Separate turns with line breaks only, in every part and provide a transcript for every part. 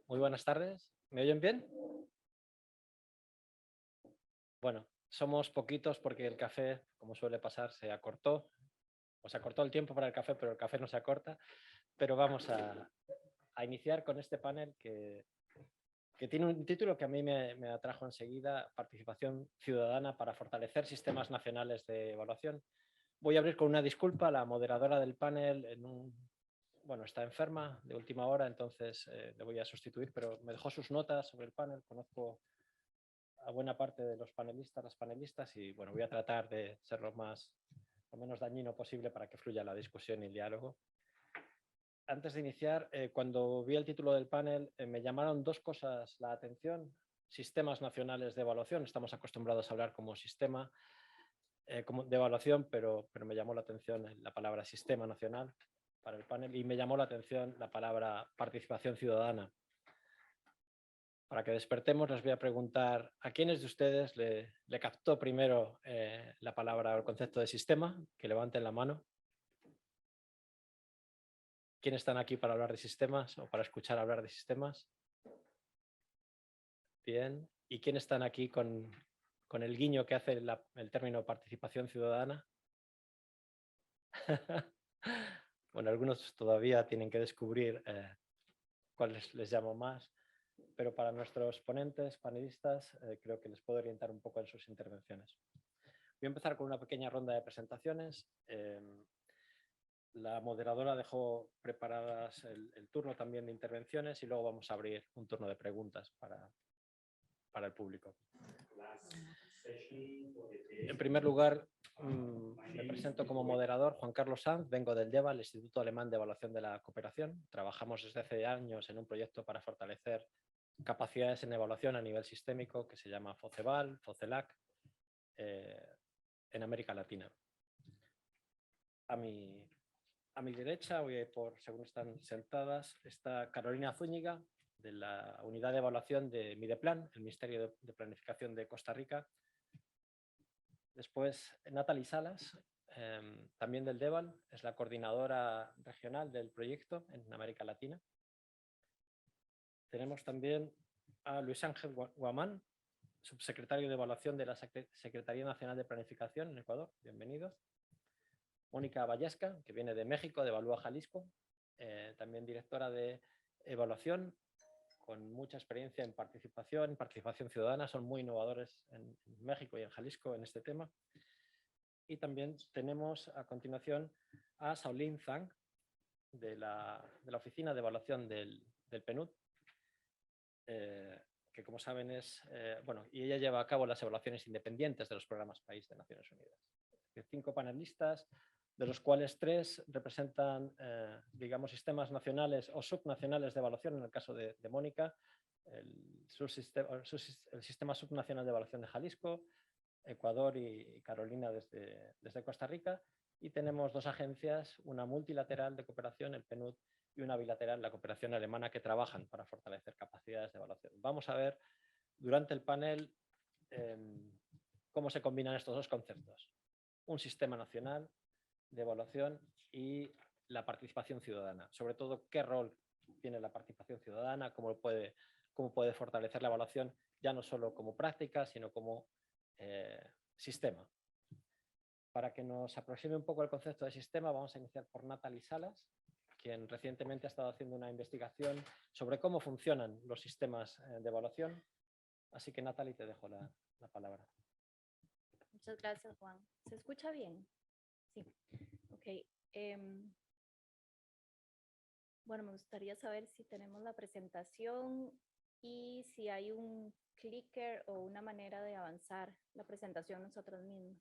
Muy buenas tardes. ¿Me oyen bien? Bueno, somos poquitos porque el café, como suele pasar, se acortó. O se acortó el tiempo para el café, pero el café no se acorta. Pero vamos a iniciar con este panel que tiene un título que a mí me atrajo enseguida: Participación ciudadana para fortalecer sistemas nacionales de evaluación. Voy a abrir con una disculpa. La moderadora del panel bueno, está enferma de última hora, entonces le voy a sustituir, pero me dejó sus notas sobre el panel. Conozco a buena parte de los panelistas, las panelistas, y bueno, voy a tratar de ser lo menos dañino posible para que fluya la discusión y el diálogo. Antes de iniciar, cuando vi el título del panel, me llamaron dos cosas la atención: sistemas nacionales de evaluación. Estamos acostumbrados a hablar como sistema de evaluación, pero me llamó la atención la palabra sistema nacional para el panel, y me llamó la atención la palabra participación ciudadana. Para que despertemos, les voy a preguntar a quiénes de ustedes le captó primero la palabra o el concepto de sistema. Que levanten la mano. ¿Quiénes están aquí para hablar de sistemas o para escuchar hablar de sistemas? Bien. ¿Y quiénes están aquí con el guiño que hace el término participación ciudadana? Bueno, algunos todavía tienen que descubrir cuál les llamo más, pero para nuestros ponentes, panelistas, creo que les puedo orientar un poco en sus intervenciones. Voy a empezar con una pequeña ronda de presentaciones. La moderadora dejó preparadas el turno también de intervenciones, y luego vamos a abrir un turno de preguntas para el público. En primer lugar, me presento como moderador: Juan Carlos Sanz. Vengo del DEVA, el Instituto Alemán de Evaluación de la Cooperación. Trabajamos desde hace años en un proyecto para fortalecer capacidades en evaluación a nivel sistémico que se llama FOCEVAL, FOCELAC, en América Latina. A mi derecha, según están sentadas, está Carolina Zúñiga, de la Unidad de Evaluación de Mideplan, el Ministerio de Planificación de Costa Rica. Después, Natalie Salas, también del DEVAL, es la coordinadora regional del proyecto en América Latina. Tenemos también a Luis Ángel Guamán, subsecretario de Evaluación de la Secretaría Nacional de Planificación en Ecuador. Bienvenidos. Mónica Vallesca, que viene de México, de Evalúa Jalisco, también directora de evaluación, con mucha experiencia en participación ciudadana. Son muy innovadores en México y en Jalisco en este tema. Y también tenemos a continuación a Shaolin Zhang, de la Oficina de Evaluación del PNUD, que, como saben, y ella lleva a cabo las evaluaciones independientes de los programas país de Naciones Unidas. 5 panelistas, de los cuales 3 representan, digamos, sistemas nacionales o subnacionales de evaluación. En el caso de Mónica, el sistema subnacional de evaluación de Jalisco, Ecuador y Carolina desde Costa Rica. Y tenemos 2 agencias, una multilateral de cooperación, el PNUD, y una bilateral, la cooperación alemana, que trabajan para fortalecer capacidades de evaluación. Vamos a ver durante el panel cómo se combinan estos 2 conceptos: un sistema nacional de evaluación y la participación ciudadana. Sobre todo, qué rol tiene la participación ciudadana, cómo puede fortalecer la evaluación, ya no solo como práctica, sino como sistema. Para que nos aproxime un poco el concepto de sistema, vamos a iniciar por Natalie Salas, quien recientemente ha estado haciendo una investigación sobre cómo funcionan los sistemas de evaluación. Así que, Natalie, te dejo la palabra.
Muchas gracias, Juan. ¿Se escucha bien? Sí. Ok. Bueno, me gustaría saber si tenemos la presentación y si hay un clicker o una manera de avanzar la presentación nosotros mismos.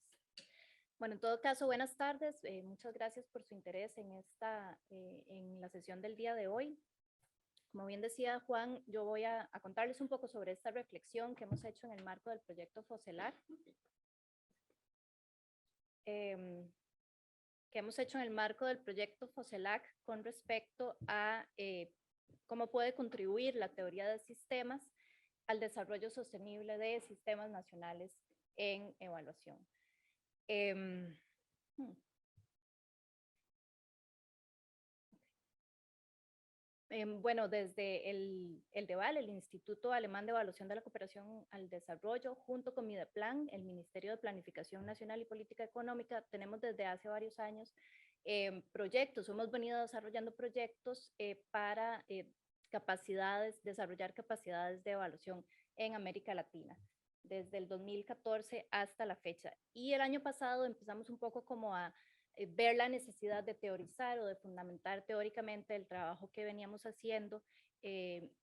Bueno, en todo caso, buenas tardes. Muchas gracias por su interés en la sesión del día de hoy. Como bien decía Juan, yo voy a contarles un poco sobre esta reflexión que hemos hecho en el marco del proyecto FOCELAC. Con respecto a cómo puede contribuir la teoría de sistemas al desarrollo sostenible de sistemas nacionales en evaluación. Bueno, desde el DEVAL, el Instituto Alemán de Evaluación de la Cooperación al Desarrollo, junto con Mideplan, el Ministerio de Planificación Nacional y Política Económica, tenemos desde hace varios años proyectos, hemos venido desarrollando proyectos para desarrollar capacidades de evaluación en América Latina, desde el 2014 hasta la fecha. Y el año pasado empezamos un poco como a ver la necesidad de teorizar o de fundamentar teóricamente el trabajo que veníamos haciendo,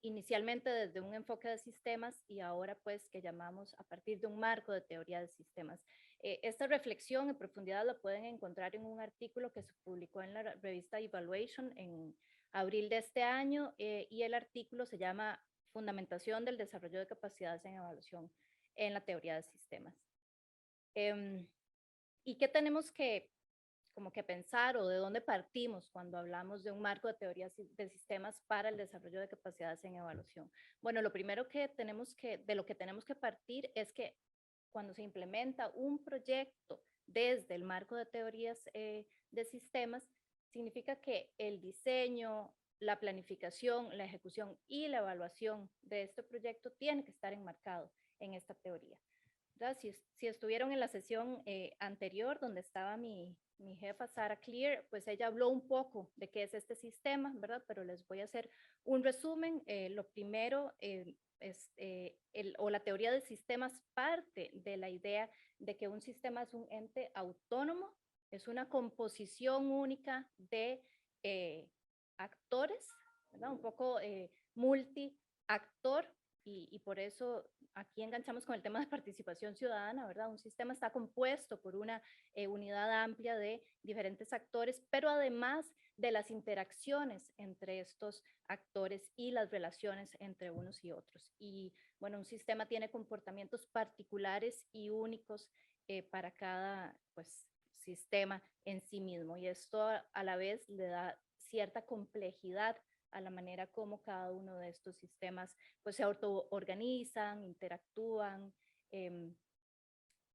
inicialmente desde un enfoque de sistemas y ahora pues que llamamos a partir de un marco de teoría de sistemas. Esta reflexión en profundidad la pueden encontrar en un artículo que se publicó en la revista Evaluation en abril de este año y el artículo se llama Fundamentación del desarrollo de capacidades en evaluación en la teoría de sistemas. ¿Y qué tenemos que como que pensar o de dónde partimos cuando hablamos de un marco de teorías de sistemas para el desarrollo de capacidades en evaluación? Bueno, lo primero de lo que tenemos que partir es que cuando se implementa un proyecto desde el marco de teorías de sistemas, significa que el diseño, la planificación, la ejecución y la evaluación de este proyecto tiene que estar enmarcado en esta teoría. Si estuvieron en la sesión anterior donde estaba mi jefa Sarah Clear, pues ella habló un poco de qué es este sistema, ¿verdad? Pero les voy a hacer un resumen. Lo primero la teoría de sistemas parte de la idea de que un sistema es un ente autónomo, es una composición única de actores, ¿verdad? Un poco multiactor y por eso aquí enganchamos con el tema de participación ciudadana, ¿verdad? Un sistema está compuesto por una unidad amplia de diferentes actores, pero además de las interacciones entre estos actores y las relaciones entre unos y otros. Y bueno, un sistema tiene comportamientos particulares y únicos para cada pues, sistema en sí mismo. Y esto a la vez le da cierta complejidad a la manera como cada uno de estos sistemas pues se autoorganizan, interactúan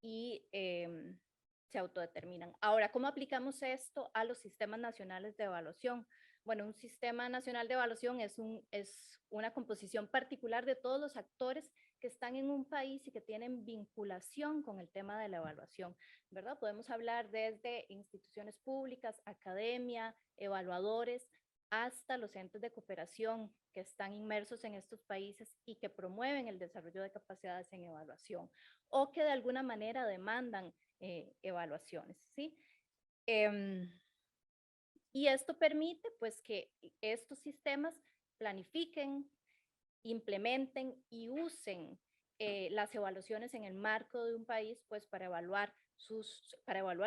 y se autodeterminan. Ahora, ¿cómo aplicamos esto a los sistemas nacionales de evaluación? Bueno, un sistema nacional de evaluación es una composición particular de todos los actores que están en un país y que tienen vinculación con el tema de la evaluación, ¿verdad? Podemos hablar desde instituciones públicas, academia, evaluadores, hasta los entes de cooperación que están inmersos en estos países y que promueven el desarrollo de capacidades en evaluación o que de alguna manera demandan evaluaciones, ¿sí? Y esto permite pues que estos sistemas planifiquen, implementen y usen las evaluaciones en el marco de un país pues para evaluar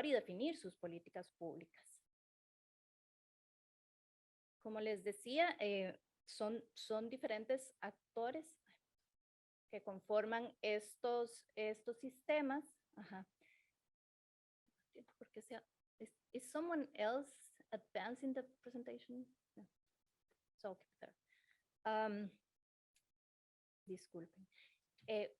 y definir sus políticas públicas. Como les decía, son diferentes actores que conforman estos sistemas. Ajá. Porque is someone else advancing the presentation? No. So, okay, disculpen.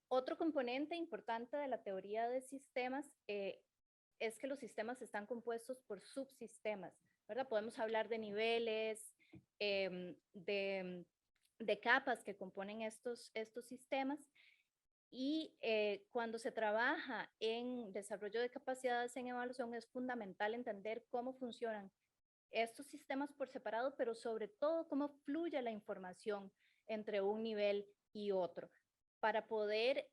Otro componente importante de la teoría de sistemas es que los sistemas están compuestos por subsistemas, ¿verdad? Podemos hablar de niveles, de capas que componen estos sistemas y cuando se trabaja en desarrollo de capacidades en evaluación es fundamental entender cómo funcionan estos sistemas por separado, pero sobre todo cómo fluye la información entre un nivel y otro para poder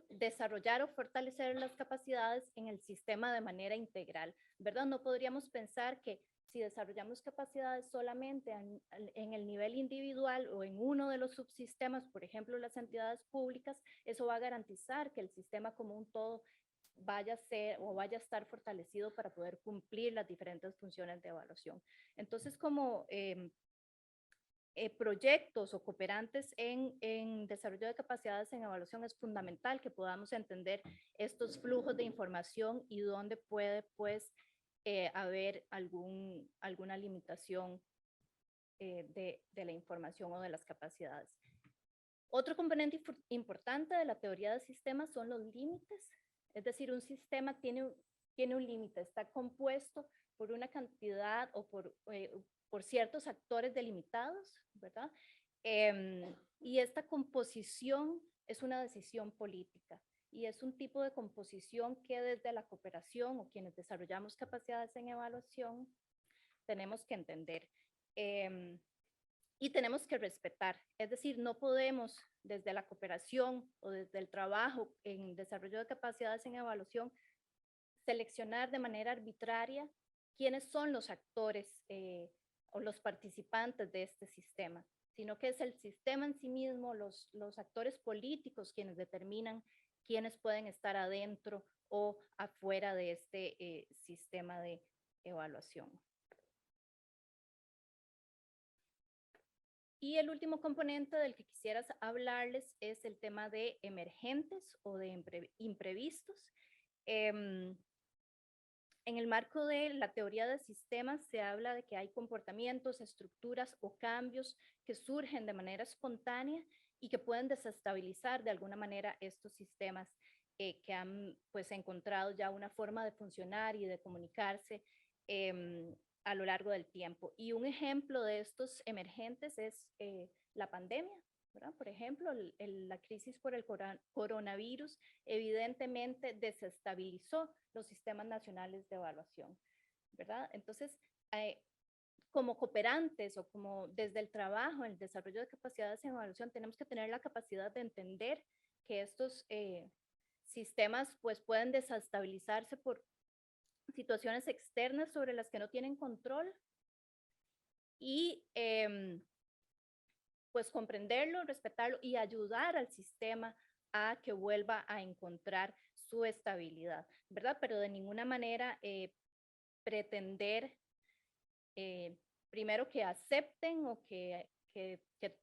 desarrollar o fortalecer las capacidades en el sistema de manera integral, ¿verdad? No podríamos pensar que si desarrollamos capacidades solamente en el nivel individual o en uno de los subsistemas, por ejemplo, las entidades públicas, eso va a garantizar que el sistema como un todo vaya a ser o vaya a estar fortalecido para poder cumplir las diferentes funciones de evaluación. Entonces, como proyectos o cooperantes en desarrollo de capacidades en evaluación es fundamental que podamos entender estos flujos de información y dónde puede pues haber alguna limitación de la información o de las capacidades. Otro componente importante de la teoría de sistemas son los límites, es decir, un sistema tiene un límite, está compuesto por una cantidad o por ciertos actores delimitados, ¿verdad? Y esta composición es una decisión política y es un tipo de composición que desde la cooperación o quienes desarrollamos capacidades en evaluación tenemos que entender y tenemos que respetar. Es decir, no podemos desde la cooperación o desde el trabajo en desarrollo de capacidades en evaluación seleccionar de manera arbitraria quiénes son los actores o los participantes de este sistema, sino que es el sistema en sí mismo, los actores políticos quienes determinan quiénes pueden estar adentro o afuera de este sistema de evaluación. Y el último componente del que quisiera hablarles es el tema de emergentes o de imprevistos. En el marco de la teoría de sistemas se habla de que hay comportamientos, estructuras o cambios que surgen de manera espontánea y que pueden desestabilizar de alguna manera estos sistemas que han pues encontrado ya una forma de funcionar y de comunicarse a lo largo del tiempo. Y un ejemplo de estos emergentes es la pandemia, ¿verdad? Por ejemplo, la crisis por el coronavirus evidentemente desestabilizó los sistemas nacionales de evaluación, ¿verdad? Entonces, como cooperantes o como desde el trabajo, el desarrollo de capacidades en evaluación, tenemos que tener la capacidad de entender que estos sistemas pues pueden desestabilizarse por situaciones externas sobre las que no tienen control y pues comprenderlo, respetarlo y ayudar al sistema a que vuelva a encontrar su estabilidad, ¿verdad? Pero de ninguna manera pretender primero que acepten o que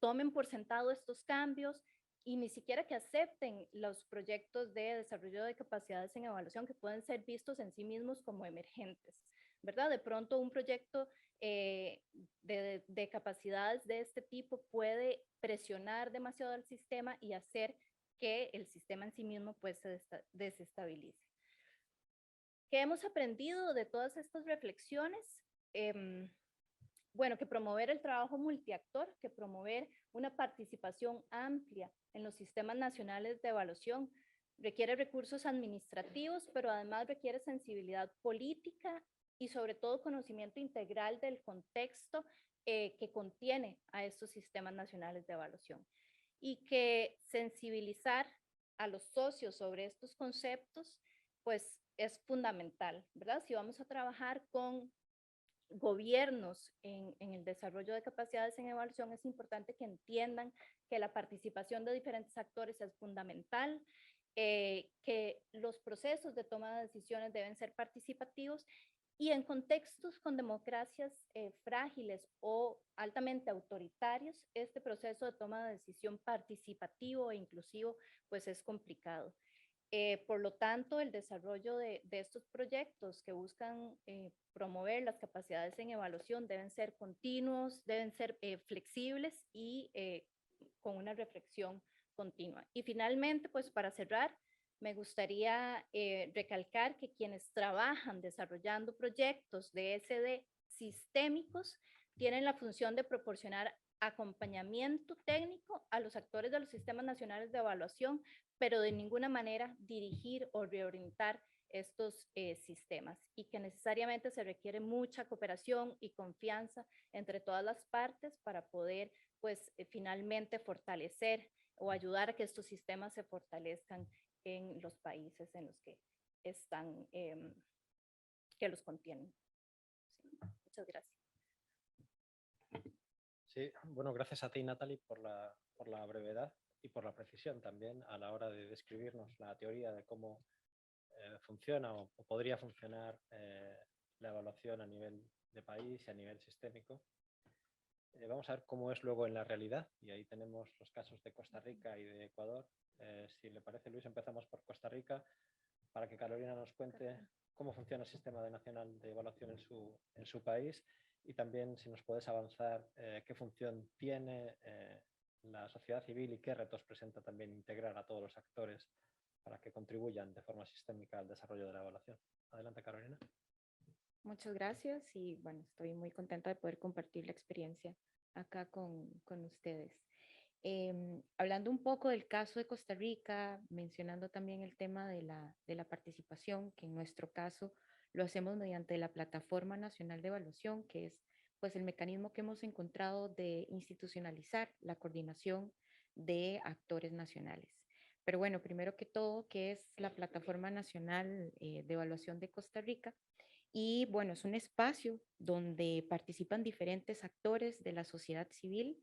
tomen por sentado estos cambios y ni siquiera que acepten los proyectos de desarrollo de capacidades en evaluación que pueden ser vistos en sí mismos como emergentes, ¿verdad? De pronto un proyecto de capacidades de este tipo puede presionar demasiado al sistema y hacer que el sistema en sí mismo pues se desestabilice. ¿Qué hemos aprendido de todas estas reflexiones? Bueno, que promover el trabajo multiactor, que promover una participación amplia en los sistemas nacionales de evaluación requiere recursos administrativos, pero además requiere sensibilidad política y sobre todo conocimiento integral del contexto que contiene a estos sistemas nacionales de evaluación. Y que sensibilizar a los socios sobre estos conceptos, pues es fundamental, ¿verdad? Si vamos a trabajar con gobiernos en el desarrollo de capacidades en evaluación, es importante que entiendan que la participación de diferentes actores es fundamental, que los procesos de toma de decisiones deben ser participativos y en contextos con democracias frágiles o altamente autoritarios, este proceso de toma de decisión participativo e inclusivo pues es complicado. Por lo tanto, el desarrollo de estos proyectos que buscan promover las capacidades en evaluación deben ser continuos, deben ser flexibles y con una reflexión continua. Y finalmente, pues para cerrar, me gustaría recalcar que quienes trabajan desarrollando proyectos de SD sistémicos tienen la función de proporcionar acompañamiento técnico a los actores de los sistemas nacionales de evaluación, pero de ninguna manera dirigir o reorientar estos sistemas y que necesariamente se requiere mucha cooperación y confianza entre todas las partes para poder pues finalmente fortalecer o ayudar a que estos sistemas se fortalezcan en los países en los que están, que los contienen. Sí, muchas gracias.
Sí, bueno, gracias a ti, Natalie, por la brevedad y por la precisión también a la hora de describirnos la teoría de cómo funciona o podría funcionar la evaluación a nivel de país y a nivel sistémico. Vamos a ver cómo es luego en la realidad y ahí tenemos los casos de Costa Rica y de Ecuador. Si le parece, Luis, empezamos por Costa Rica para que Carolina nos cuente cómo funciona el sistema nacional de evaluación en su país y también si nos puedes avanzar qué función tiene la sociedad civil y qué retos presenta también integrar a todos los actores para que contribuyan de forma sistémica al desarrollo de la evaluación. Adelante, Carolina.
Muchas gracias y bueno, estoy muy contenta de poder compartir la experiencia acá con ustedes. Hablando un poco del caso de Costa Rica, mencionando también el tema de la participación, que en nuestro caso lo hacemos mediante la Plataforma Nacional de Evaluación, que es pues el mecanismo que hemos encontrado de institucionalizar la coordinación de actores nacionales. Pero bueno, primero que todo, ¿qué es la Plataforma Nacional de Evaluación de Costa Rica? Y bueno, es un espacio donde participan diferentes actores de la sociedad civil,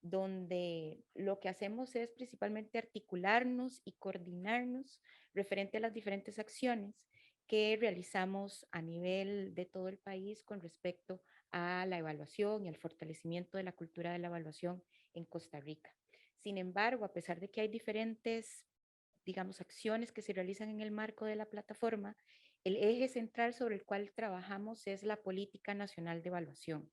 donde lo que hacemos es principalmente articularnos y coordinarnos referente a las diferentes acciones que realizamos a nivel de todo el país con respecto a la evaluación y al fortalecimiento de la cultura de la evaluación en Costa Rica. Sin embargo, a pesar de que hay diferentes, digamos, acciones que se realizan en el marco de la plataforma, el eje central sobre el cual trabajamos es la Política Nacional de Evaluación.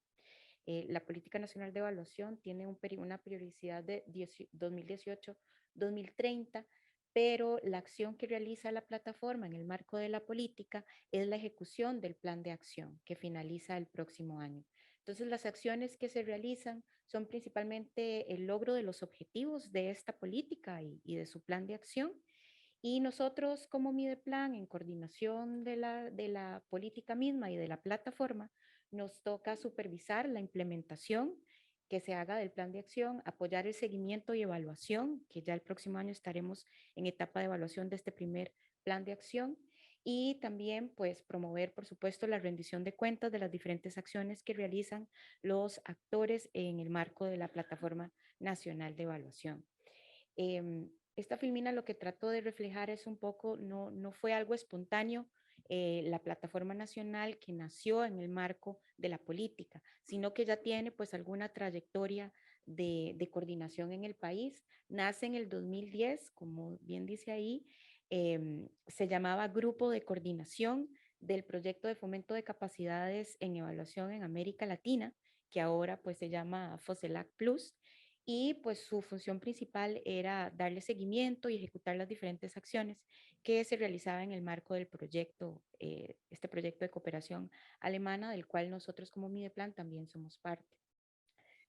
La Política Nacional de Evaluación tiene una periodicidad de 2018-2030, pero la acción que realiza la plataforma en el marco de la política es la ejecución del plan de acción que finaliza el próximo año. Entonces, las acciones que se realizan son principalmente el logro de los objetivos de esta política y de su plan de acción. Y nosotros como Mideplan, en coordinación de la política misma y de la plataforma, nos toca supervisar la implementación que se haga del plan de acción, apoyar el seguimiento y evaluación, que ya el próximo año estaremos en etapa de evaluación de este primer plan de acción, y también pues promover, por supuesto, la rendición de cuentas de las diferentes acciones que realizan los actores en el marco de la Plataforma Nacional de Evaluación. Esta filmina lo que trató de reflejar es un poco, no fue algo espontáneo, la plataforma nacional que nació en el marco de la política, sino que ya tiene pues alguna trayectoria de coordinación en el país. Nace en el 2010, como bien dice ahí, se llamaba Grupo de Coordinación del Proyecto de Fomento de Capacidades en Evaluación en América Latina, que ahora pues se llama FOSELAC Plus, y pues su función principal era darle seguimiento y ejecutar las diferentes acciones que se realizaban en el marco del proyecto, este proyecto de cooperación alemana, del cual nosotros como Mideplan también somos parte.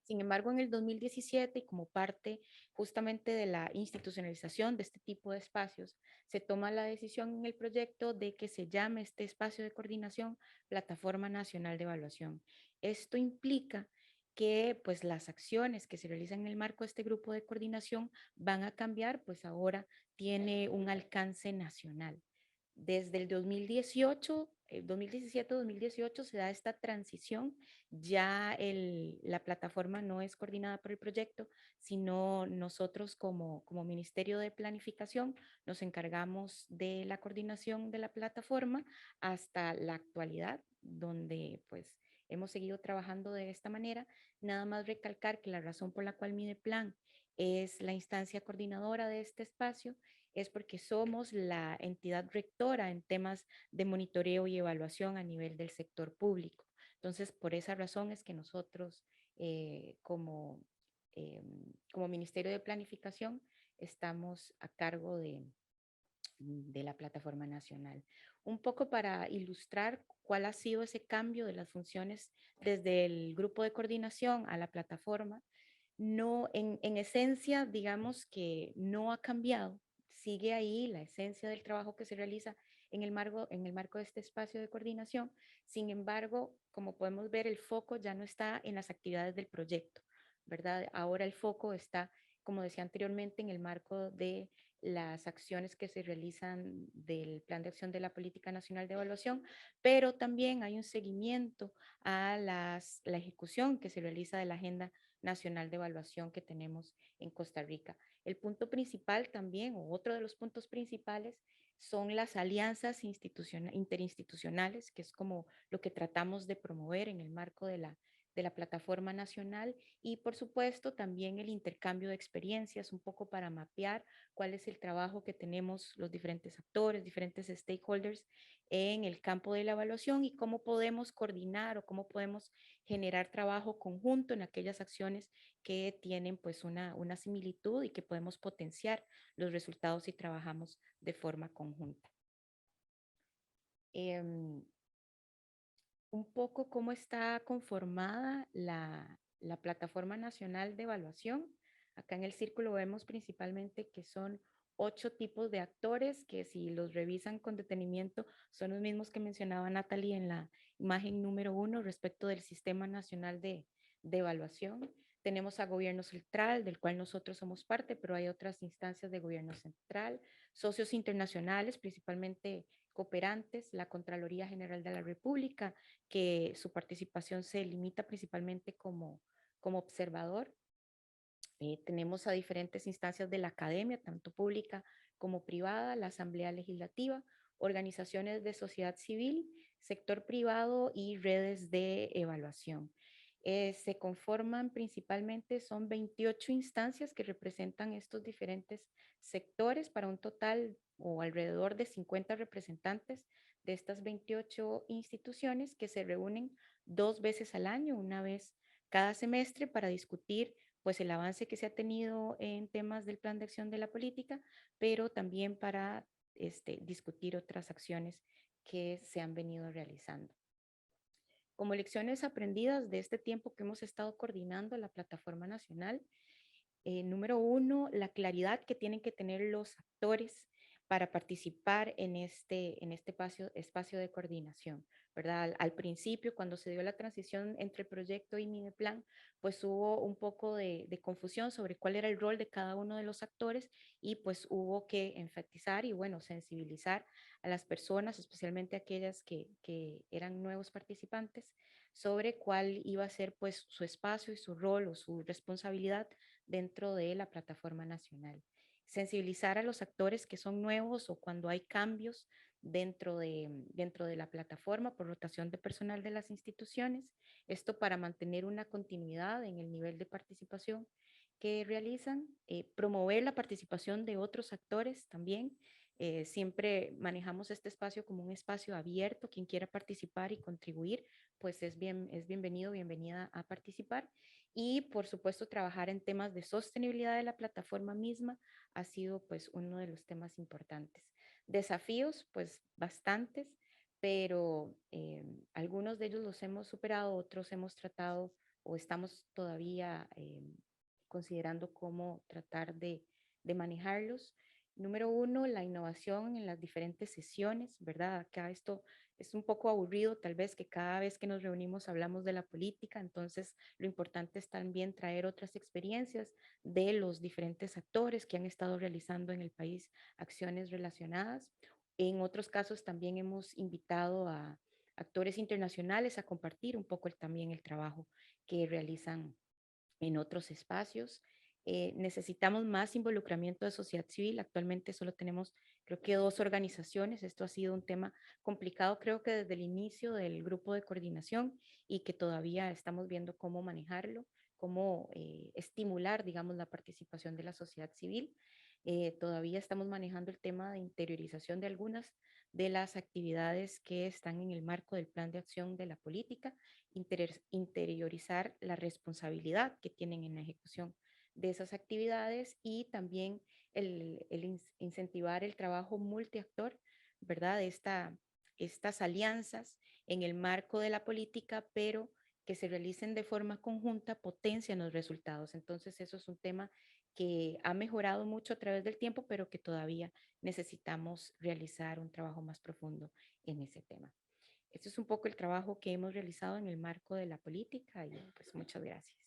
Sin embargo, en el 2017, y como parte justamente de la institucionalización de este tipo de espacios, se toma la decisión en el proyecto de que se llame este espacio de coordinación Plataforma Nacional de Evaluación. Esto implica que pues las acciones que se realizan en el marco de este grupo de coordinación van a cambiar, pues ahora tiene un alcance nacional. Desde el 2018, 2017-2018 se da esta transición, ya la plataforma no es coordinada por el proyecto, sino nosotros como Ministerio de Planificación nos encargamos de la coordinación de la plataforma hasta la actualidad, donde pues hemos seguido trabajando de esta manera. Nada más recalcar que la razón por la cual Mideplan es la instancia coordinadora de este espacio es porque somos la entidad rectora en temas de monitoreo y evaluación a nivel del sector público. Entonces, por esa razón es que nosotros como Ministerio de Planificación estamos a cargo de la plataforma nacional. Un poco para ilustrar cuál ha sido ese cambio de las funciones desde el grupo de coordinación a la plataforma. No, en esencia, digamos que no ha cambiado, sigue ahí la esencia del trabajo que se realiza en el marco de este espacio de coordinación. Sin embargo, como podemos ver, el foco ya no está en las actividades del proyecto, ¿verdad? Ahora el foco está, como decía anteriormente, en el marco de las acciones que se realizan del Plan de Acción de la Política Nacional de Evaluación, pero también hay un seguimiento a la ejecución que se realiza de la Agenda Nacional de Evaluación que tenemos en Costa Rica. El punto principal también, o otro de los puntos principales, son las alianzas interinstitucionales, que es como lo que tratamos de promover en el marco de la plataforma nacional, y por supuesto también el intercambio de experiencias, un poco para mapear cuál es el trabajo que tenemos los diferentes actores, diferentes stakeholders en el campo de la evaluación y cómo podemos coordinar o cómo podemos generar trabajo conjunto en aquellas acciones que tienen pues una similitud y que podemos potenciar los resultados si trabajamos de forma conjunta. un poco cómo está conformada la Plataforma Nacional de Evaluación. Acá en el círculo vemos principalmente que son 8 tipos de actores que, si los revisan con detenimiento, son los mismos que mencionaba Natalie en la imagen número 1 respecto del Sistema Nacional de Evaluación. Tenemos a Gobierno Central, del cual nosotros somos parte, pero hay otras instancias de Gobierno Central, socios internacionales, principalmente cooperantes, la Contraloría General de la República, que su participación se limita principalmente como observador. Tenemos a diferentes instancias de la academia, tanto pública como privada, la Asamblea Legislativa, organizaciones de sociedad civil, sector privado y redes de evaluación. Se conforman principalmente, son 28 instancias que representan estos diferentes sectores para un total o alrededor de 50 representantes de estas 28 instituciones que se reúnen 2 veces al año, una vez cada semestre, para discutir pues el avance que se ha tenido en temas del plan de acción de la política, pero también para discutir otras acciones que se han venido realizando. Como lecciones aprendidas de este tiempo que hemos estado coordinando la plataforma nacional, número 1, la claridad que tienen que tener los actores para participar en este espacio de coordinación, ¿verdad? Al principio, cuando se dio la transición entre el proyecto y Mideplan, pues hubo un poco de confusión sobre cuál era el rol de cada uno de los actores y pues hubo que enfatizar y, bueno, sensibilizar a las personas, especialmente aquellas que eran nuevos participantes, sobre cuál iba a ser pues su espacio y su rol o su responsabilidad dentro de la plataforma nacional. Sensibilizar a los actores que son nuevos o cuando hay cambios dentro de la plataforma por rotación de personal de las instituciones, esto para mantener una continuidad en el nivel de participación que realizan, promover la participación de otros actores también. Siempre manejamos este espacio como un espacio abierto. Quien quiera participar y contribuir, pues es bienvenido, bienvenida a participar. Y por supuesto, trabajar en temas de sostenibilidad de la plataforma misma ha sido pues uno de los temas importantes. Desafíos, pues bastantes, pero algunos de ellos los hemos superado, otros hemos tratado o estamos todavía considerando cómo tratar de manejarlos. Número 1, la innovación en las diferentes sesiones, ¿verdad? Acá esto es un poco aburrido, tal vez que cada vez que nos reunimos hablamos de la política, entonces lo importante es también traer otras experiencias de los diferentes actores que han estado realizando en el país acciones relacionadas. En otros casos también hemos invitado a actores internacionales a compartir un poco también el trabajo que realizan en otros espacios. Necesitamos más involucramiento de sociedad civil. Actualmente solo tenemos, creo que 2 organizaciones. Esto ha sido un tema complicado, creo que desde el inicio del grupo de coordinación y que todavía estamos viendo cómo manejarlo, cómo estimular, digamos, la participación de la sociedad civil. Todavía estamos manejando el tema de interiorización de algunas de las actividades que están en el marco del plan de acción de la política, interiorizar la responsabilidad que tienen en la ejecución de esas actividades y también incentivar el trabajo multiactor, ¿verdad? Estas alianzas en el marco de la política, pero que se realicen de forma conjunta potencian los resultados. Entonces, eso es un tema que ha mejorado mucho a través del tiempo, pero que todavía necesitamos realizar un trabajo más profundo en ese tema. Este es un poco el trabajo que hemos realizado en el marco de la política y pues muchas gracias.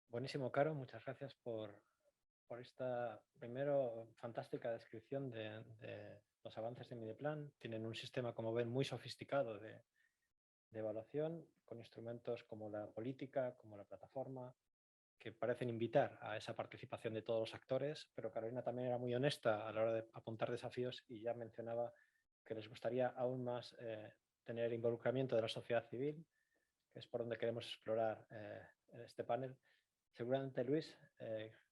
Buenísimo, Caro. Muchas gracias por esta, primero, fantástica descripción de los avances de Mideplan. Tienen un sistema, como ven, muy sofisticado de evaluación, con instrumentos como la política, como la plataforma, que parecen invitar a esa participación de todos los actores, pero Carolina también era muy honesta a la hora de apuntar desafíos y ya mencionaba que les gustaría aún más tener involucramiento de la sociedad civil, que es por donde queremos explorar en este panel. Seguramente, Luis,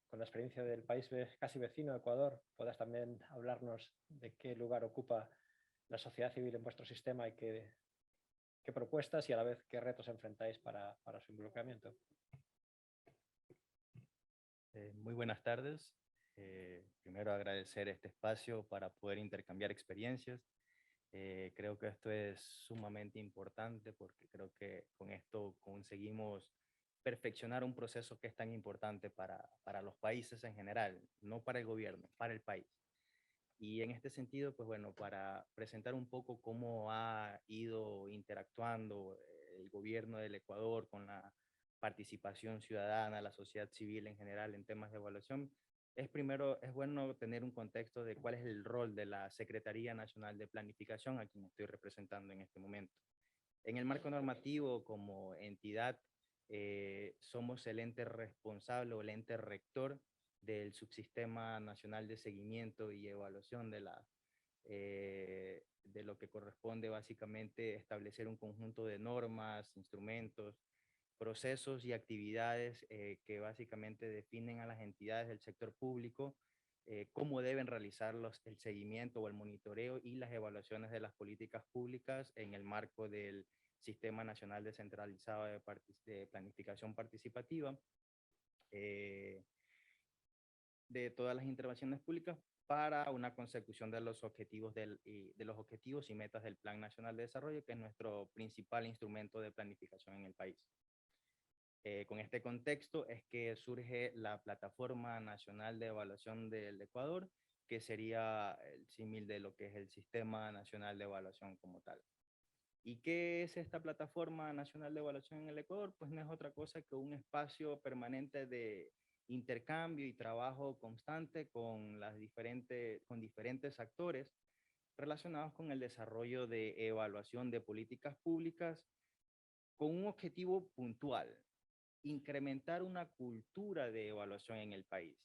con la experiencia del país casi vecino, Ecuador, puedas también hablarnos de qué lugar ocupa la sociedad civil en vuestro sistema y qué propuestas y a la vez qué retos enfrentáis para su involucramiento.
Muy buenas tardes. Primero agradecer este espacio para poder intercambiar experiencias Creo que esto es sumamente importante porque creo que con esto conseguimos perfeccionar un proceso que es tan importante para los países en general, no para el gobierno, para el país. Y en este sentido, pues bueno, para presentar un poco cómo ha ido interactuando el gobierno del Ecuador con la participación ciudadana, la sociedad civil en general en temas de evaluación, es bueno tener un contexto de cuál es el rol de la Secretaría Nacional de Planificación, a quien estoy representando en este momento. En el marco normativo, como entidad, somos el ente responsable o el ente rector del Subsistema Nacional de Seguimiento y Evaluación de lo que corresponde básicamente establecer un conjunto de normas, instrumentos, procesos y actividades que básicamente definen a las entidades del sector público cómo deben realizar el seguimiento o el monitoreo y las evaluaciones de las políticas públicas en el marco del Sistema Nacional Descentralizado de Planificación Participativa, de todas las intervenciones públicas para una consecución de los objetivos de los objetivos y metas del Plan Nacional de Desarrollo, que es nuestro principal instrumento de planificación en el país. Con este contexto es que surge la Plataforma Nacional de Evaluación del Ecuador, que sería el símil de lo que es el Sistema Nacional de Evaluación como tal. ¿Y qué es esta Plataforma Nacional de Evaluación en el Ecuador? Pues no es otra cosa que un espacio permanente de intercambio y trabajo constante con diferentes actores relacionados con el desarrollo de evaluación de políticas públicas con un objetivo puntual: incrementar una cultura de evaluación en el país,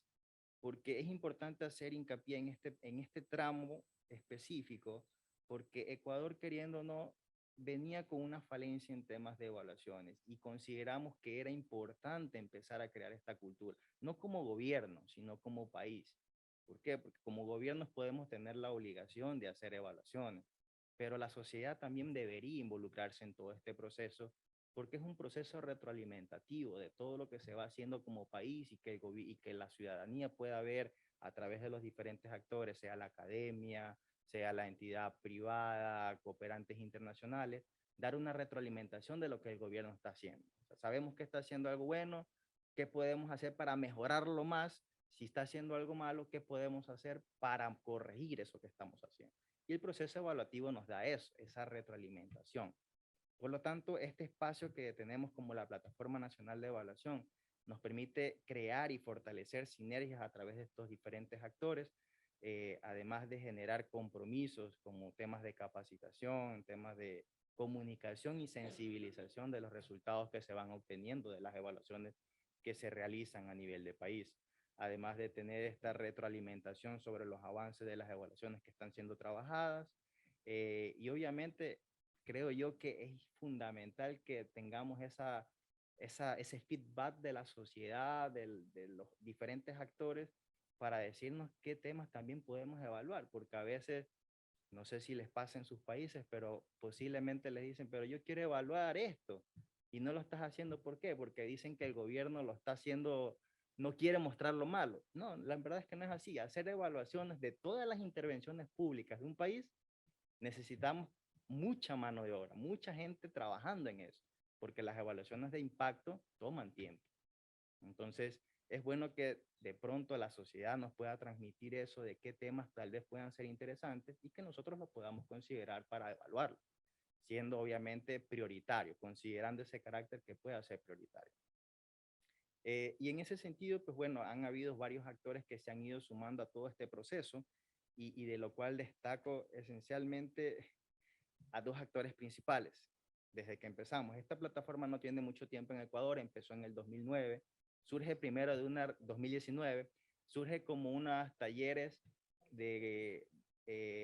porque es importante hacer hincapié en este tramo específico, porque Ecuador, queriendo o no, venía con una falencia en temas de evaluaciones y consideramos que era importante empezar a crear esta cultura, no como gobierno, sino como país. ¿Por qué? Porque como gobiernos podemos tener la obligación de hacer evaluaciones, pero la sociedad también debería involucrarse en todo este proceso porque es un proceso retroalimentativo de todo lo que se va haciendo como país y que la ciudadanía pueda ver a través de los diferentes actores, sea la academia, sea la entidad privada, cooperantes internacionales, dar una retroalimentación de lo que el gobierno está haciendo. O sea, sabemos que está haciendo algo bueno, qué podemos hacer para mejorarlo más, si está haciendo algo malo, qué podemos hacer para corregir eso que estamos haciendo. Y el proceso evaluativo nos da eso, esa retroalimentación. Por lo tanto, este espacio que tenemos como la Plataforma Nacional de Evaluación nos permite crear y fortalecer sinergias a través de estos diferentes actores, además de generar compromisos como temas de capacitación, temas de comunicación y sensibilización de los resultados que se van obteniendo de las evaluaciones que se realizan a nivel de país, además de tener esta retroalimentación sobre los avances de las evaluaciones que están siendo trabajadas, y obviamente creo yo que es fundamental que tengamos ese feedback de la sociedad, de los diferentes actores, para decirnos qué temas también podemos evaluar, porque a veces, no sé si les pasa en sus países, pero posiblemente les dicen, pero yo quiero evaluar esto, y no lo estás haciendo, ¿por qué? Porque dicen que el gobierno lo está haciendo, no quiere mostrar lo malo. No, la verdad es que no es así. Hacer evaluaciones de todas las intervenciones públicas de un país, necesitamos mucha mano de obra, mucha gente trabajando en eso, porque las evaluaciones de impacto toman tiempo. Entonces, es bueno que de pronto la sociedad nos pueda transmitir eso de qué temas tal vez puedan ser interesantes y que nosotros los podamos considerar para evaluarlo, siendo obviamente prioritario, considerando ese carácter que pueda ser prioritario. Y en ese sentido, pues bueno, han habido varios actores que se han ido sumando a todo este proceso y de lo cual destaco esencialmente a dos actores principales desde que empezamos. Esta plataforma no tiene mucho tiempo en Ecuador, empezó en el 2009, surge primero de una 2019, surge como unos talleres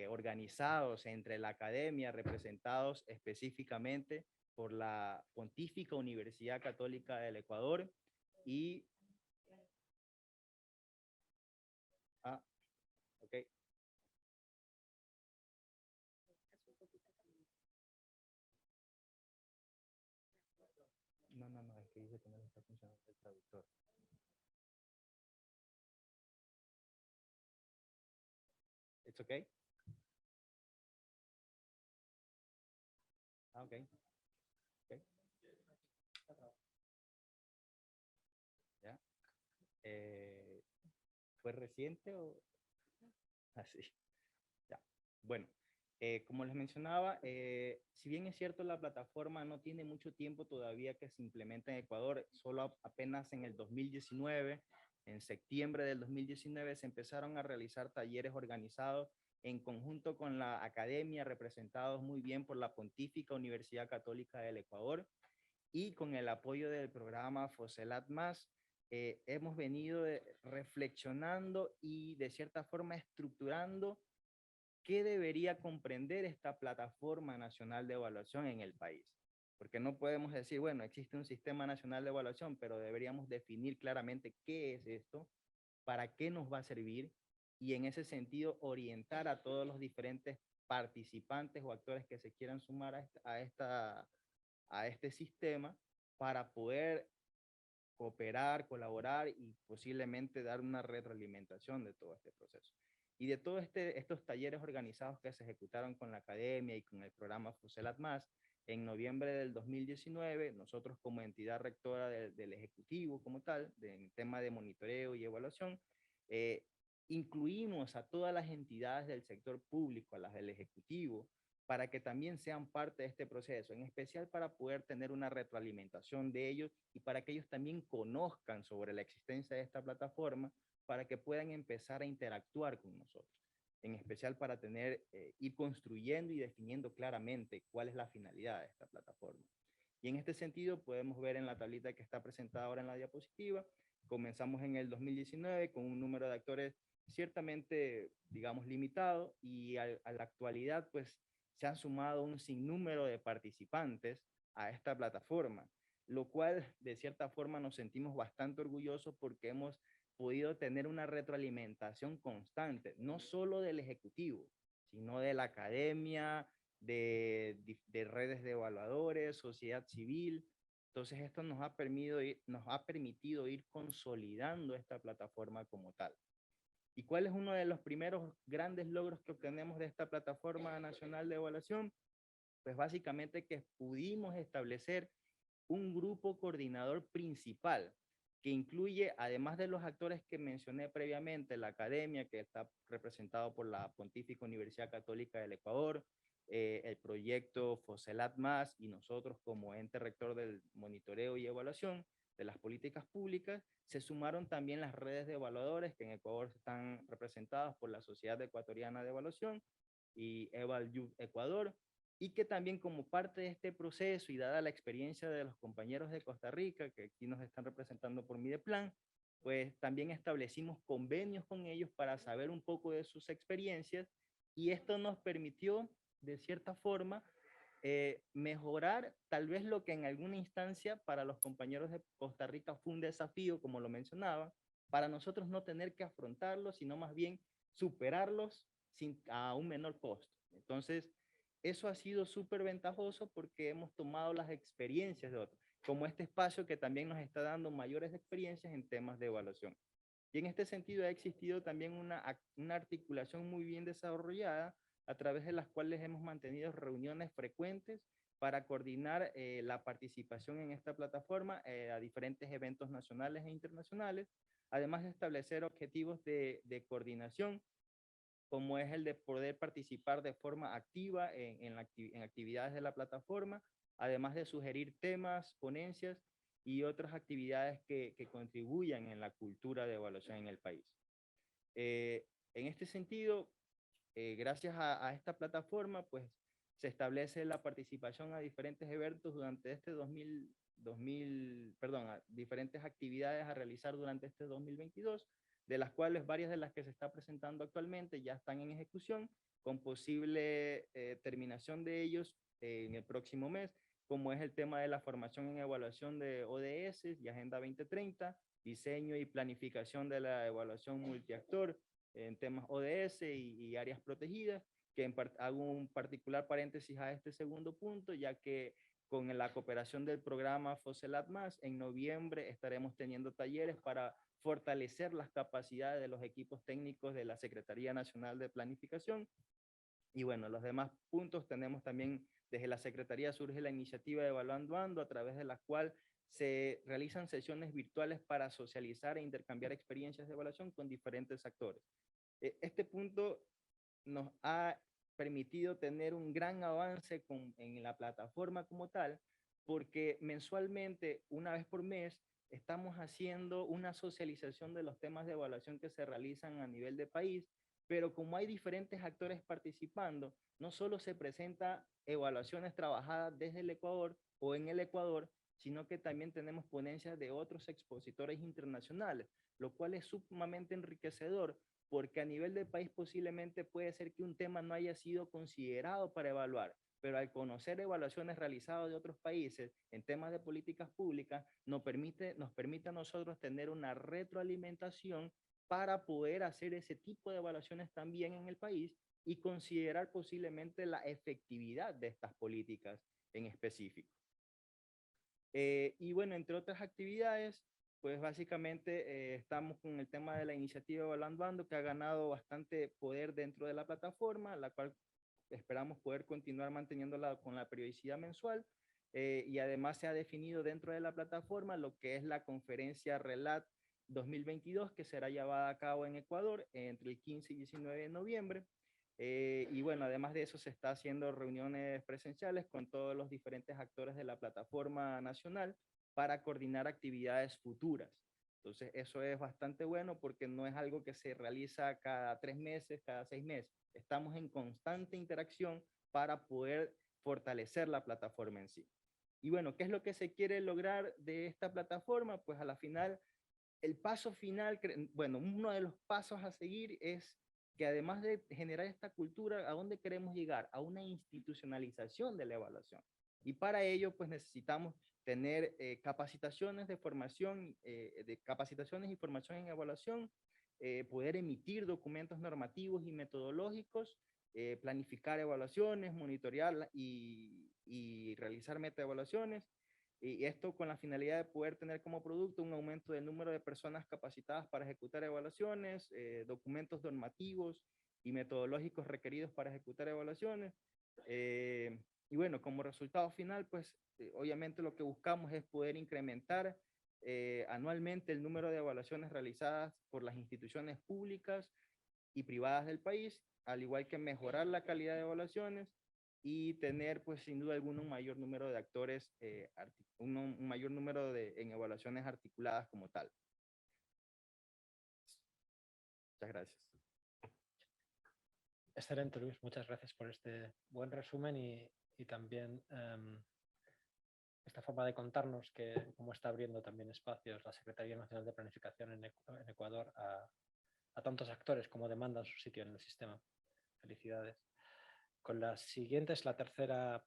organizados entre la academia, representados específicamente por la Pontífica Universidad Católica del Ecuador y... Ah, ok. No, es que dice que no le está funcionando el traductor. It's okay? Ok. Ok. ¿Ya? ¿Fue reciente o así? Ya. Bueno, como les mencionaba, si bien es cierto la plataforma no tiene mucho tiempo todavía que se implementa en Ecuador, solo apenas en el 2019, en septiembre del 2019, se empezaron a realizar talleres organizados en conjunto con la academia, representados muy bien por la Pontífica Universidad Católica del Ecuador, y con el apoyo del programa FOSELAT+, hemos venido reflexionando y de cierta forma estructurando qué debería comprender esta plataforma nacional de evaluación en el país. Porque no podemos decir, bueno, existe un sistema nacional de evaluación, pero deberíamos definir claramente qué es esto, para qué nos va a servir, y en ese sentido orientar a todos los diferentes participantes o actores que se quieran sumar a este sistema para poder cooperar, colaborar y posiblemente dar una retroalimentación de todo este proceso. Y de todos estos talleres organizados que se ejecutaron con la academia y con el programa FOSELAT+, en noviembre del 2019, nosotros como entidad rectora del Ejecutivo como tal, en tema de monitoreo y evaluación, incluimos a todas las entidades del sector público, a las del Ejecutivo, para que también sean parte de este proceso, en especial para poder tener una retroalimentación de ellos y para que ellos también conozcan sobre la existencia de esta plataforma, para que puedan empezar a interactuar con nosotros, en especial para ir construyendo y definiendo claramente cuál es la finalidad de esta plataforma. Y en este sentido podemos ver en la tablita que está presentada ahora en la diapositiva, comenzamos en el 2019 con un número de actores ciertamente, digamos, limitado, y a la actualidad pues se han sumado un sinnúmero de participantes a esta plataforma, lo cual de cierta forma nos sentimos bastante orgullosos porque hemos podido tener una retroalimentación constante, no solo del Ejecutivo, sino de la academia, de redes de evaluadores, sociedad civil. Entonces esto nos ha permitido ir consolidando esta plataforma como tal. ¿Y cuál es uno de los primeros grandes logros que obtenemos de esta plataforma nacional de evaluación? Pues básicamente que pudimos establecer un grupo coordinador principal que incluye, además de los actores que mencioné previamente, la academia, que está representado por la Pontífica Universidad Católica del Ecuador, el proyecto FOSELAT+, y nosotros como ente rector del monitoreo y evaluación de las políticas públicas. Se sumaron también las redes de evaluadores que en Ecuador están representadas por la Sociedad Ecuatoriana de Evaluación y EvalYouth Ecuador, y que también como parte de este proceso y dada la experiencia de los compañeros de Costa Rica, que aquí nos están representando por Mideplan, pues también establecimos convenios con ellos para saber un poco de sus experiencias, y esto nos permitió, de cierta forma, mejorar tal vez lo que en alguna instancia para los compañeros de Costa Rica fue un desafío, como lo mencionaba, para nosotros no tener que afrontarlos, sino más bien superarlos a un menor costo. Entonces, eso ha sido súper ventajoso porque hemos tomado las experiencias de otros, como este espacio que también nos está dando mayores experiencias en temas de evaluación. Y en este sentido ha existido también una articulación muy bien desarrollada, a través de las cuales hemos mantenido reuniones frecuentes para coordinar la participación en esta plataforma a diferentes eventos nacionales e internacionales, además de establecer objetivos de coordinación, como es el de poder participar de forma activa en actividades de la plataforma, además de sugerir temas, ponencias y otras actividades que contribuyan en la cultura de evaluación en el país. En este sentido, gracias a esta plataforma, pues se establece la participación a diferentes eventos durante este a diferentes actividades a realizar durante este 2022, de las cuales varias de las que se está presentando actualmente ya están en ejecución, con posible terminación de ellos en el próximo mes, como es el tema de la formación en evaluación de ODS y Agenda 2030, diseño y planificación de la evaluación multiactor en temas ODS y áreas protegidas, que hago un particular paréntesis a este segundo punto, ya que con la cooperación del programa FOSELAT+, en noviembre estaremos teniendo talleres para fortalecer las capacidades de los equipos técnicos de la Secretaría Nacional de Planificación. Y bueno, los demás puntos tenemos también Desde la Secretaría surge la iniciativa de Evaluando Ando, a través de la cual se realizan sesiones virtuales para socializar e intercambiar experiencias de evaluación con diferentes actores. Este punto nos ha permitido tener un gran avance en la plataforma como tal, porque mensualmente, una vez por mes, estamos haciendo una socialización de los temas de evaluación que se realizan a nivel de país, pero como hay diferentes actores participando, no solo se presentan evaluaciones trabajadas desde el Ecuador o en el Ecuador, sino que también tenemos ponencias de otros expositores internacionales, lo cual es sumamente enriquecedor, porque a nivel del país posiblemente puede ser que un tema no haya sido considerado para evaluar, pero al conocer evaluaciones realizadas de otros países en temas de políticas públicas, nos permite a nosotros tener una retroalimentación para poder hacer ese tipo de evaluaciones también en el país y considerar posiblemente la efectividad de estas políticas en específico. Y bueno, entre otras actividades, pues básicamente estamos con el tema de la iniciativa Evaluando Ando, que ha ganado bastante poder dentro de la plataforma, la cual esperamos poder continuar manteniéndola con la periodicidad mensual. Y además se ha definido dentro de la plataforma lo que es la conferencia RELAT 2022, que será llevada a cabo en Ecuador entre el 15 y 19 de noviembre. Y bueno, además de eso se está haciendo reuniones presenciales con todos los diferentes actores de la plataforma nacional para coordinar actividades futuras. Entonces eso es bastante bueno porque no es algo que se realiza cada 3 meses, cada 6 meses. Estamos en constante interacción para poder fortalecer la plataforma en sí. Y bueno, ¿qué es lo que se quiere lograr de esta plataforma? Pues a la final, el paso final, bueno, uno de los pasos a seguir es que además de generar esta cultura, ¿a dónde queremos llegar? A una institucionalización de la evaluación. Y para ello, pues necesitamos tener capacitaciones de formación, capacitaciones y formación en evaluación, poder emitir documentos normativos y metodológicos, planificar evaluaciones, monitorear y realizar metaevaluaciones. Y esto con la finalidad de poder tener como producto un aumento del número de personas capacitadas para ejecutar evaluaciones, documentos normativos y metodológicos requeridos para ejecutar evaluaciones. Y bueno, como resultado final, pues obviamente lo que buscamos es poder incrementar anualmente el número de evaluaciones realizadas por las instituciones públicas y privadas del país, al igual que mejorar la calidad de evaluaciones y tener, pues sin duda alguna, un mayor número de actores, un mayor número en evaluaciones articuladas como tal. Muchas gracias.
Excelente, Luis. Muchas gracias por este buen resumen y también esta forma de contarnos cómo está abriendo también espacios la Secretaría Nacional de Planificación en Ecuador a tantos actores como demandan su sitio en el sistema. Felicidades. Con la siguiente es la tercera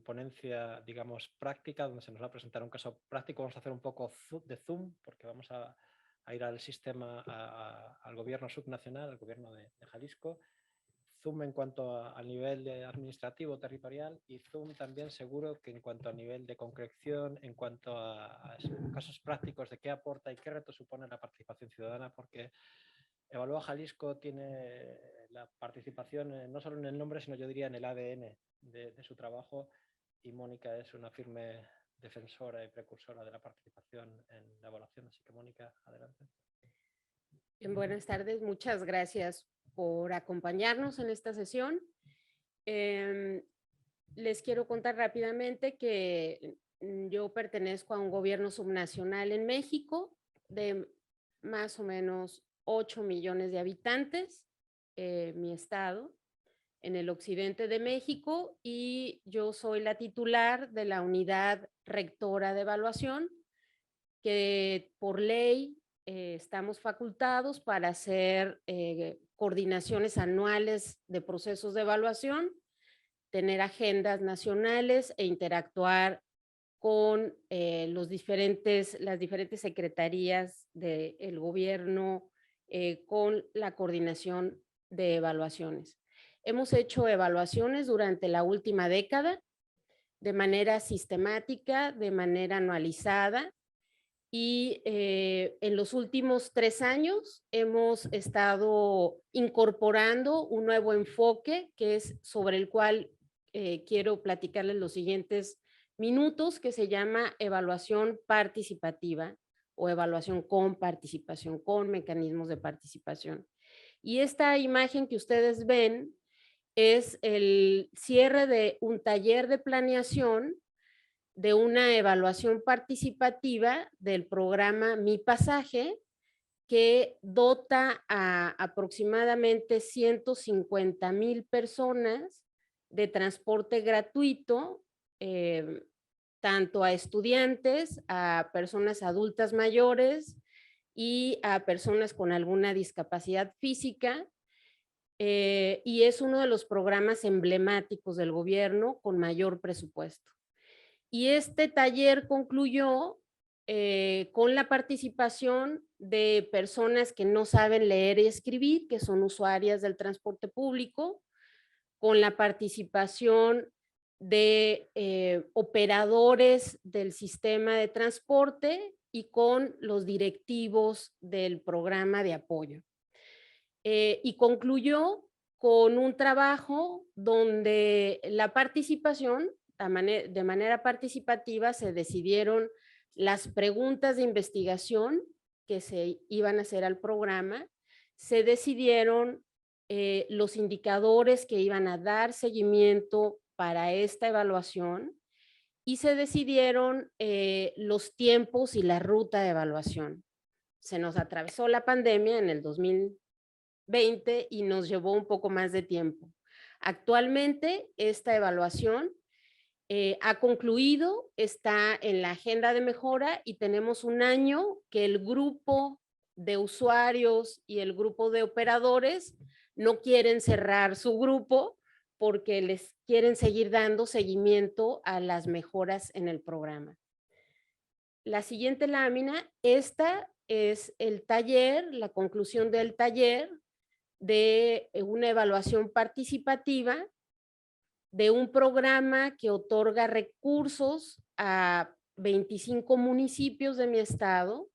ponencia, digamos, práctica, donde se nos va a presentar un caso práctico. Vamos a hacer un poco de zoom, porque vamos a ir al sistema, al gobierno subnacional, al gobierno de Jalisco. Zoom en cuanto al nivel administrativo, territorial, y zoom también seguro que en cuanto a nivel de concreción, en cuanto a casos prácticos de qué aporta y qué reto supone la participación ciudadana, porque Evalúa Jalisco tiene la participación no solo en el nombre, sino yo diría en el ADN de su trabajo, y Mónica es una firme defensora y precursora de la participación en la evaluación. Así que Mónica, adelante.
Buenas tardes, muchas gracias por acompañarnos en esta sesión. Les quiero contar rápidamente que yo pertenezco a un gobierno subnacional en México de más o menos 8 millones de habitantes, mi estado, en el occidente de México, y yo soy la titular de la unidad rectora de evaluación, que por ley estamos facultados para hacer coordinaciones anuales de procesos de evaluación, tener agendas nacionales e interactuar con las diferentes secretarías del gobierno con la coordinación de evaluaciones. Hemos hecho evaluaciones durante la última década de manera sistemática, de manera anualizada, y en los últimos 3 años hemos estado incorporando un nuevo enfoque que es sobre el cual quiero platicarles los siguientes minutos, que se llama evaluación participativa o evaluación con participación, con mecanismos de participación. Y esta imagen que ustedes ven es el cierre de un taller de planeación de una evaluación participativa del programa Mi Pasaje, que dota a aproximadamente 150,000 personas de transporte gratuito, tanto a estudiantes, a personas adultas mayores y a personas con alguna discapacidad física, y es uno de los programas emblemáticos del gobierno con mayor presupuesto. Y este taller concluyó con la participación de personas que no saben leer y escribir, que son usuarias del transporte público, con la participación de operadores del sistema de transporte y con los directivos del programa de apoyo. Y concluyó con un trabajo donde la participación, de manera participativa, se decidieron las preguntas de investigación que se iban a hacer al programa, se decidieron los indicadores que iban a dar seguimiento para esta evaluación y se decidieron los tiempos y la ruta de evaluación. Se nos atravesó la pandemia en el 2020 y nos llevó un poco más de tiempo. Actualmente esta evaluación ha concluido, está en la agenda de mejora y tenemos un año que el grupo de usuarios y el grupo de operadores no quieren cerrar su grupo porque les quieren seguir dando seguimiento a las mejoras en el programa. La siguiente lámina, esta es el taller, la conclusión del taller de una evaluación participativa de un programa que otorga recursos a 25 municipios de mi estado,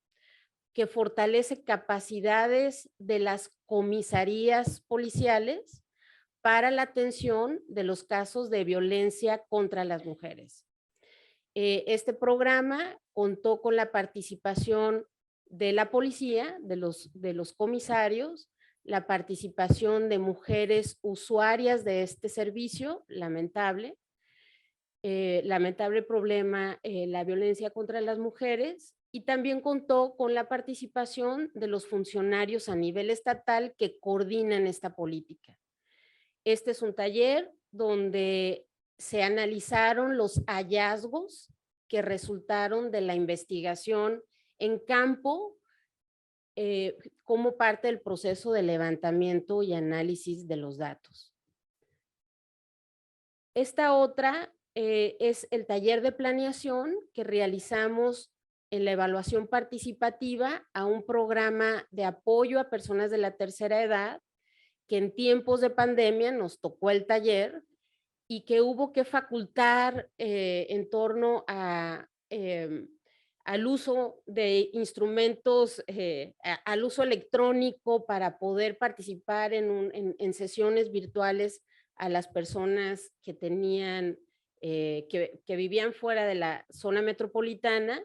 que fortalece capacidades de las comisarías policiales para la atención de los casos de violencia contra las mujeres. Este programa contó con la participación de la policía, de los comisarios, la participación de mujeres usuarias de este servicio, lamentable problema, la violencia contra las mujeres, y también contó con la participación de los funcionarios a nivel estatal que coordinan esta política. Este es un taller donde se analizaron los hallazgos que resultaron de la investigación en campo como parte del proceso de levantamiento y análisis de los datos. Esta otra es el taller de planeación que realizamos en la evaluación participativa a un programa de apoyo a personas de la tercera edad, que en tiempos de pandemia nos tocó el taller y que hubo que facultar en torno a al uso de instrumentos, al uso electrónico para poder participar en sesiones virtuales a las personas que tenían, que vivían fuera de la zona metropolitana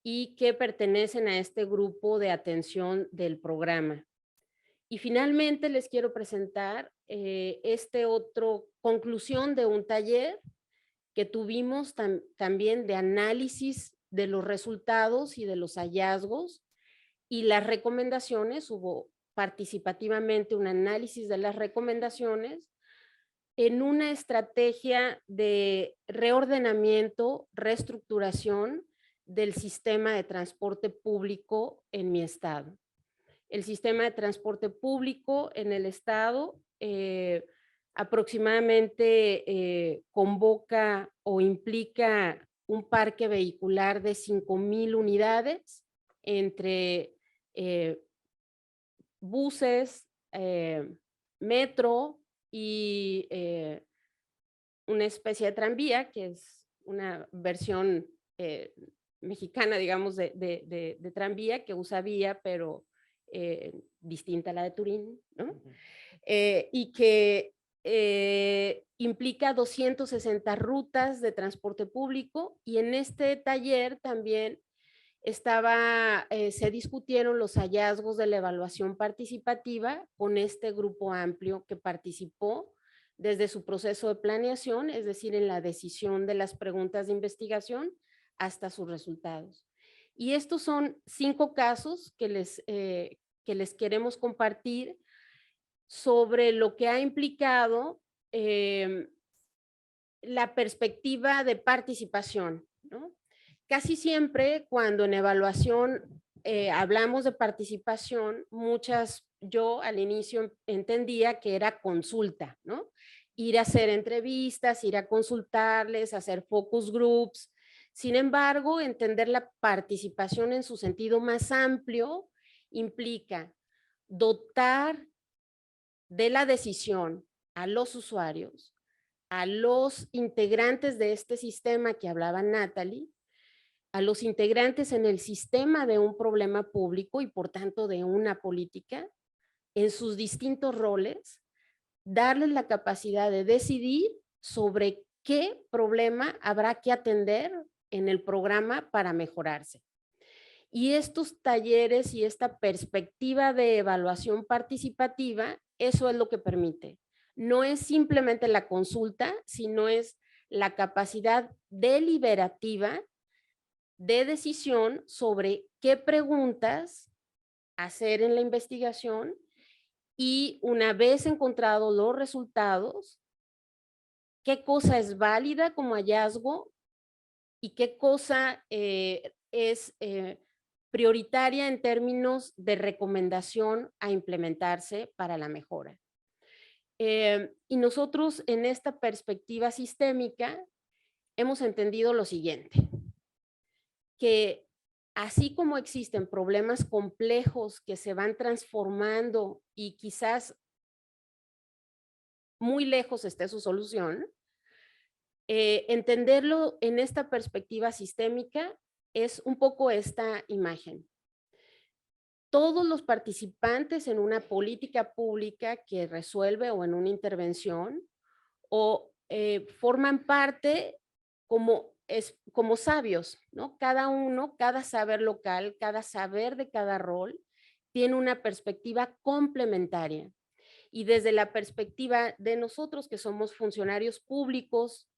y que pertenecen a este grupo de atención del programa. Y finalmente les quiero presentar otro conclusión de un taller que tuvimos también de análisis de los resultados y de los hallazgos y las recomendaciones. Hubo participativamente un análisis de las recomendaciones en una estrategia de reordenamiento, reestructuración del sistema de transporte público en mi estado. El sistema de transporte público en el estado aproximadamente convoca o implica un parque vehicular de 5,000 unidades entre buses, metro y una especie de tranvía, que es una versión mexicana, digamos, de tranvía que usa vía, pero distinta a la de Turín, ¿no? Y que implica 260 rutas de transporte público y en este taller también se discutieron los hallazgos de la evaluación participativa con este grupo amplio que participó desde su proceso de planeación, es decir, en la decisión de las preguntas de investigación hasta sus resultados. Y estos son 5 casos que les queremos compartir sobre lo que ha implicado la perspectiva de participación, ¿no? Casi siempre cuando en evaluación hablamos de participación, yo al inicio entendía que era consulta, ¿no? Ir a hacer entrevistas, ir a consultarles, hacer focus groups. Sin embargo, entender la participación en su sentido más amplio implica dotar de la decisión a los usuarios, a los integrantes de este sistema que hablaba Natalie, a los integrantes en el sistema de un problema público y por tanto de una política, en sus distintos roles, darles la capacidad de decidir sobre qué problema habrá que atender en el programa para mejorarse. Y estos talleres y esta perspectiva de evaluación participativa, eso es lo que permite. No es simplemente la consulta, sino es la capacidad deliberativa de decisión sobre qué preguntas hacer en la investigación y una vez encontrados los resultados, qué cosa es válida como hallazgo y qué cosa es prioritaria en términos de recomendación a implementarse para la mejora. Y nosotros en esta perspectiva sistémica hemos entendido lo siguiente, que así como existen problemas complejos que se van transformando y quizás muy lejos esté su solución, entenderlo en esta perspectiva sistémica es un poco esta imagen. Todos los participantes en una política pública que resuelve o en una intervención o forman parte como sabios, ¿no? Cada uno, cada saber local, cada saber de cada rol tiene una perspectiva complementaria. Y desde la perspectiva de nosotros que somos funcionarios públicos,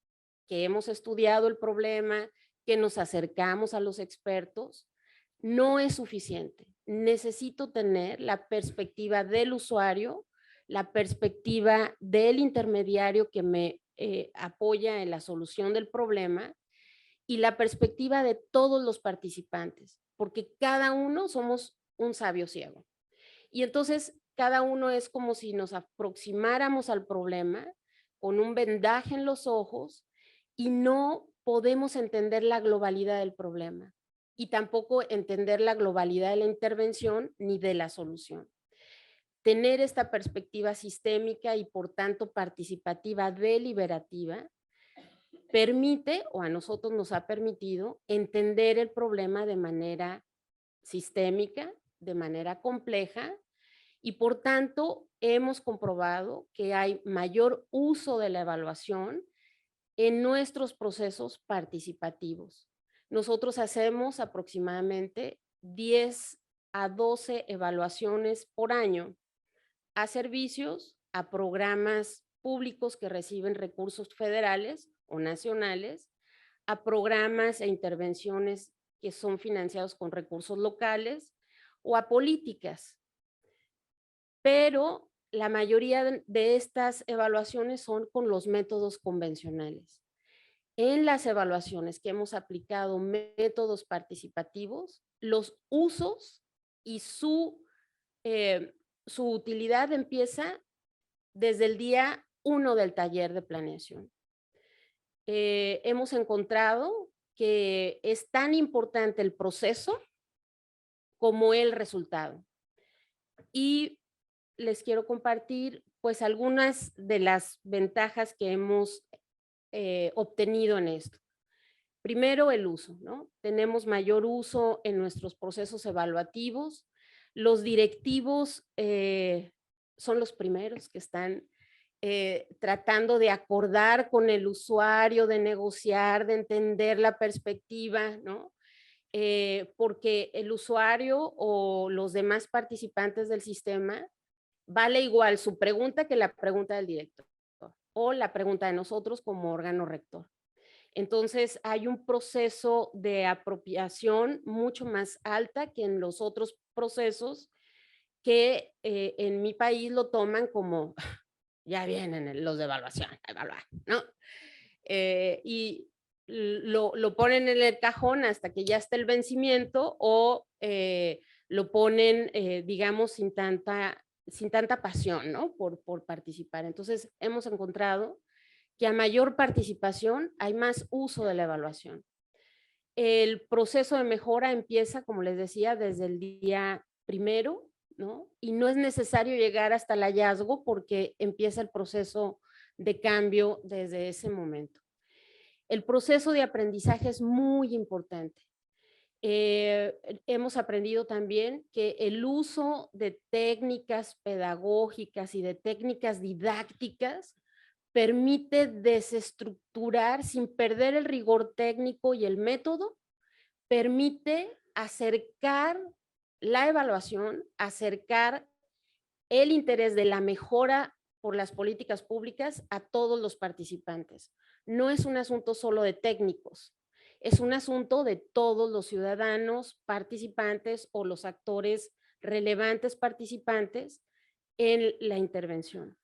que hemos estudiado el problema, que nos acercamos a los expertos, no es suficiente. Necesito tener la perspectiva del usuario, la perspectiva del intermediario que me apoya en la solución del problema y la perspectiva de todos los participantes, porque cada uno somos un sabio ciego. Y entonces cada uno es como si nos aproximáramos al problema con un vendaje en los ojos y no podemos entender la globalidad del problema y tampoco entender la globalidad de la intervención ni de la solución. Tener esta perspectiva sistémica y por tanto participativa deliberativa permite, o a nosotros nos ha permitido, entender el problema de manera sistémica, de manera compleja, y por tanto hemos comprobado que hay mayor uso de la evaluación en nuestros procesos participativos. Nosotros hacemos aproximadamente 10 a 12 evaluaciones por año a servicios, a programas públicos que reciben recursos federales o nacionales, a programas e intervenciones que son financiados con recursos locales o a políticas. Pero la mayoría de estas evaluaciones son con los métodos convencionales. En las evaluaciones que hemos aplicado métodos participativos, los usos y su utilidad empieza desde el día 1 del taller de planeación. Hemos encontrado que es tan importante el proceso como el resultado. Y les quiero compartir pues algunas de las ventajas que hemos obtenido en esto. Primero, el uso, ¿no? Tenemos mayor uso en nuestros procesos evaluativos. Los directivos son los primeros que están tratando de acordar con el usuario, de negociar, de entender la perspectiva, ¿no? Porque el usuario o los demás participantes del sistema vale igual su pregunta que la pregunta del director o la pregunta de nosotros como órgano rector. Entonces hay un proceso de apropiación mucho más alta que en los otros procesos que en mi país lo toman como ya vienen los de evaluación, a evaluar, ¿no? Y lo ponen en el cajón hasta que ya está el vencimiento o lo ponen, digamos, sin tanta pasión, ¿no? Por participar. Entonces, hemos encontrado que a mayor participación hay más uso de la evaluación. El proceso de mejora empieza, como les decía, desde el día primero, ¿no? Y no es necesario llegar hasta el hallazgo porque empieza el proceso de cambio desde ese momento. El proceso de aprendizaje es muy importante. Hemos aprendido también que el uso de técnicas pedagógicas y de técnicas didácticas permite desestructurar sin perder el rigor técnico y el método, permite acercar la evaluación, acercar el interés de la mejora por las políticas públicas a todos los participantes. No es un asunto solo de técnicos, es un asunto de todos los ciudadanos participantes o los actores relevantes participantes en la intervención.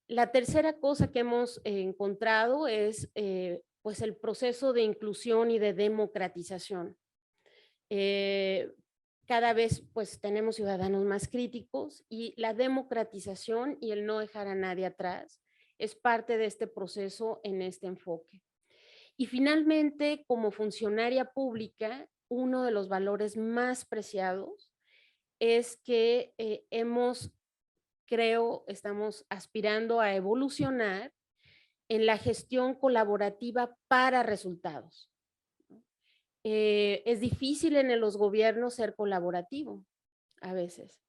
La tercera cosa que hemos encontrado es pues el proceso de inclusión y de democratización. Cada vez pues tenemos ciudadanos más críticos y la democratización y el no dejar a nadie atrás es parte de este proceso en este enfoque. Y finalmente, como funcionaria pública, uno de los valores más preciados es que estamos aspirando a evolucionar en la gestión colaborativa para resultados. Es difícil en los gobiernos ser colaborativo a veces.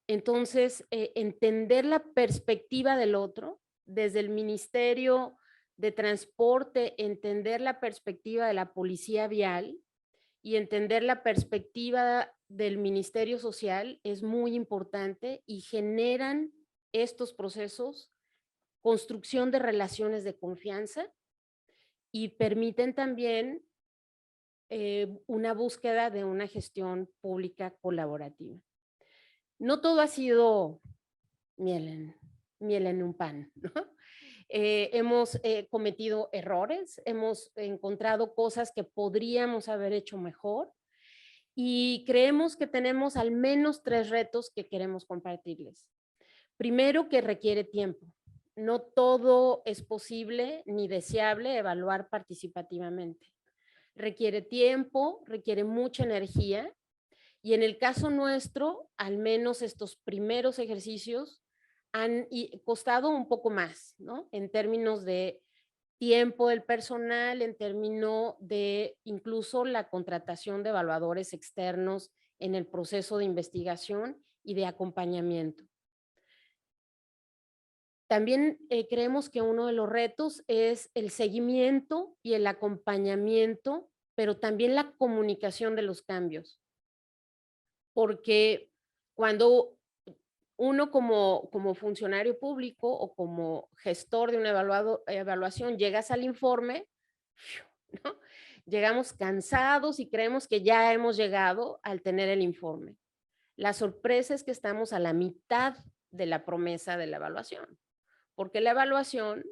Entonces, entender la perspectiva del otro, desde el Ministerio de Transporte, entender la perspectiva de la Policía Vial y entender la perspectiva del Ministerio Social es muy importante y generan estos procesos construcción de relaciones de confianza y permiten también una búsqueda de una gestión pública colaborativa. No todo ha sido miel en un pan, ¿no? Hemos cometido errores, hemos encontrado cosas que podríamos haber hecho mejor y creemos que tenemos al menos 3 retos que queremos compartirles. Primero, que requiere tiempo. No todo es posible ni deseable evaluar participativamente. Requiere tiempo, requiere mucha energía y en el caso nuestro, al menos estos primeros ejercicios han costado un poco más, ¿no? En términos de tiempo del personal, en términos de incluso la contratación de evaluadores externos en el proceso de investigación y de acompañamiento. También creemos que uno de los retos es el seguimiento y el acompañamiento, pero también la comunicación de los cambios. Porque cuando uno como funcionario público o como gestor de una evaluación llegas al informe, ¿no? Llegamos cansados y creemos que ya hemos llegado al tener el informe. La sorpresa es que estamos a la mitad de la promesa de la evaluación, porque la evaluación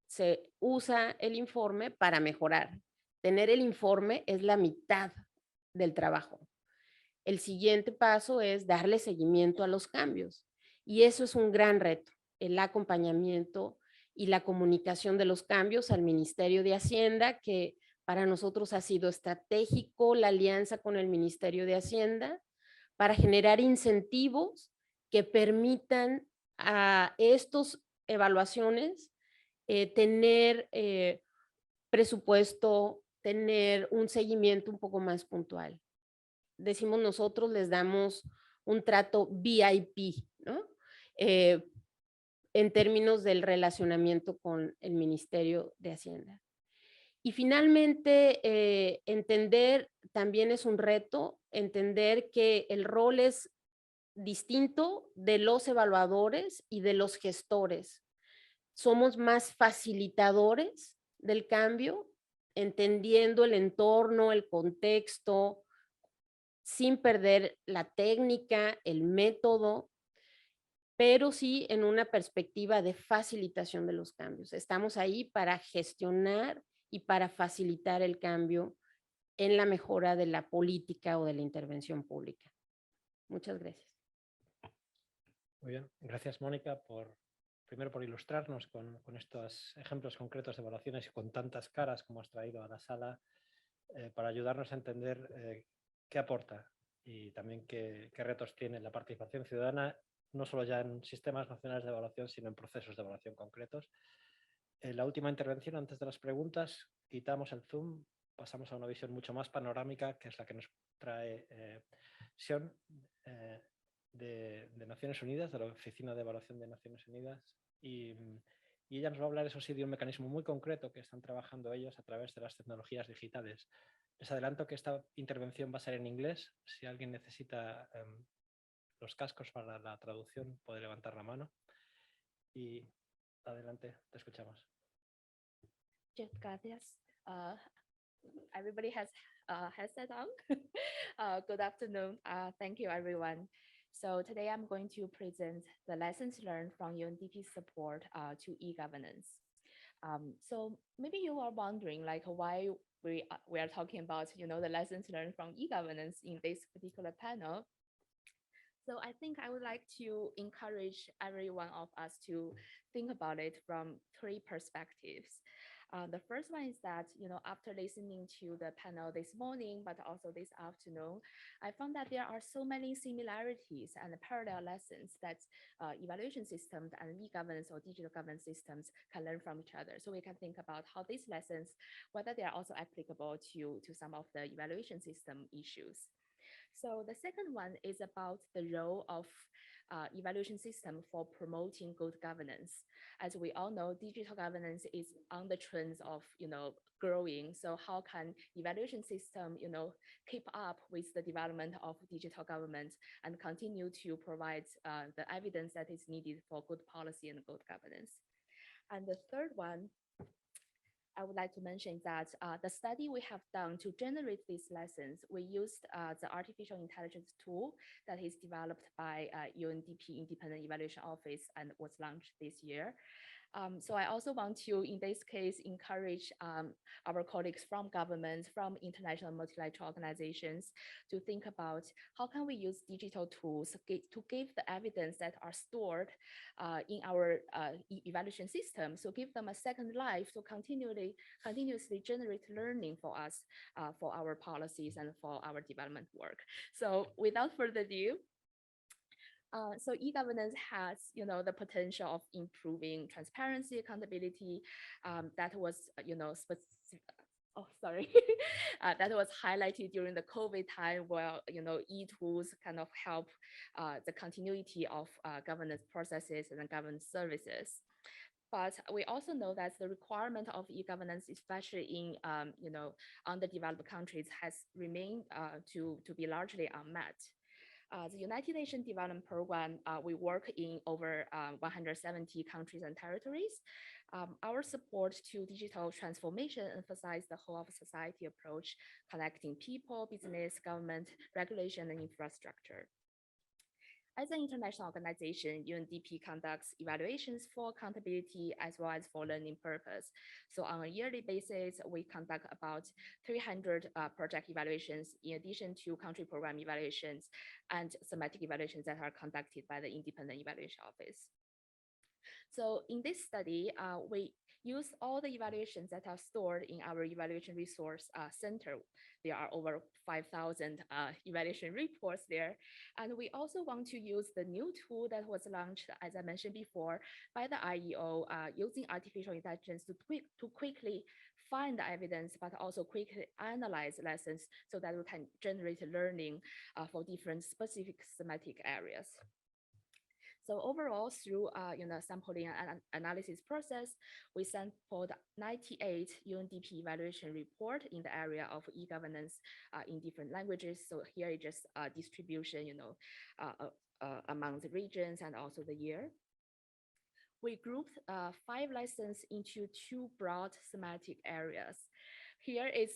se usa el informe para mejorar. Tener el informe es la mitad del trabajo. El siguiente paso es darle seguimiento a los cambios. Y eso es un gran reto, el acompañamiento y la comunicación de los cambios al Ministerio de Hacienda, que para nosotros ha sido estratégico la alianza con el Ministerio de Hacienda para generar incentivos que permitan a estas evaluaciones tener presupuesto, tener un seguimiento un poco más puntual. Decimos nosotros, les damos un trato VIP, ¿no? en términos del relacionamiento con el Ministerio de Hacienda. Y finalmente, entender también es un reto, entender que el rol es distinto de los evaluadores y de los gestores. Somos más facilitadores del cambio, entendiendo el entorno, el contexto, sin perder la técnica, el método, pero sí en una perspectiva de facilitación de los cambios. Estamos ahí para gestionar y para facilitar el cambio en la mejora de la política o de la intervención pública. Muchas gracias.
Muy bien, gracias Mónica primero por ilustrarnos con estos ejemplos concretos de evaluaciones y con tantas caras como has traído a la sala para ayudarnos a entender qué aporta y también qué retos tiene la participación ciudadana, no solo ya en sistemas nacionales de evaluación, sino en procesos de evaluación concretos. En la última intervención, antes de las preguntas, quitamos el zoom, pasamos a una visión mucho más panorámica, que es la que nos trae Sion, de Naciones Unidas, de la Oficina de Evaluación de Naciones Unidas, y ella nos va a hablar, eso sí, de un mecanismo muy concreto que están trabajando ellos a través de las tecnologías digitales. Les adelanto que esta intervención va a ser en inglés. Si alguien necesita los cascos para la traducción, puede levantar la mano. Y adelante, te escuchamos.
Muchas gracias. Everybody has headset on. Good afternoon. Thank you, everyone. So today I'm going to present the lessons learned from UNDP support to e-governance. So maybe you are wondering, like, why we are talking about, the lessons learned from e-governance in this particular panel. So I think I would like to encourage every one of us to think about it from 3 perspectives. The first one is that, after listening to the panel this morning, but also this afternoon, I found that there are so many similarities and parallel lessons that evaluation systems and e-governance or digital governance systems can learn from each other. So we can think about how these lessons, whether they are also applicable to some of the evaluation system issues. So the second one is about the role of evaluation system for promoting good governance. As we all know, digital governance is on the trends of, growing. So how can evaluation system, keep up with the development of digital government and continue to provide the evidence that is needed for good policy and good governance? And the third one, I would like to mention that the study we have done to generate these lessons, we used the artificial intelligence tool that is developed by UNDP Independent Evaluation Office and was launched this year. So I also want to, in this case, encourage our colleagues from governments, from international multilateral organizations to think about how can we use digital tools to give the evidence that are stored in our evaluation system. So give them a second life to continuously generate learning for us, for our policies and for our development work. So without further ado, so e-governance has, the potential of improving transparency, accountability. That was, that was highlighted during the COVID time, where e-tools kind of help the continuity of governance processes and governance services. But we also know that the requirement of e-governance, especially in underdeveloped countries, has remained to be largely unmet. The United Nations Development Program, we work in over 170 countries and territories. Our support to digital transformation emphasizes the whole of society approach, connecting people, business, government, regulation, and infrastructure. As an international organization, UNDP conducts evaluations for accountability as well as for learning purpose. So on a yearly basis, we conduct about 300 project evaluations in addition to country program evaluations and thematic evaluations that are conducted by the Independent Evaluation Office. So in this study, we use all the evaluations that are stored in our evaluation resource center. There are over 5,000 evaluation reports there. And we also want to use the new tool that was launched, as I mentioned before, by the IEO, using artificial intelligence to quickly find the evidence, but also quickly analyze lessons so that we can generate learning for different specific thematic areas.
So overall, through sampling and analysis process, we sampled 98 UNDP evaluation report in the area of e-governance in different languages. So here is just a distribution, among the regions and also the year. We grouped 5 lessons into 2 broad thematic areas. Here is,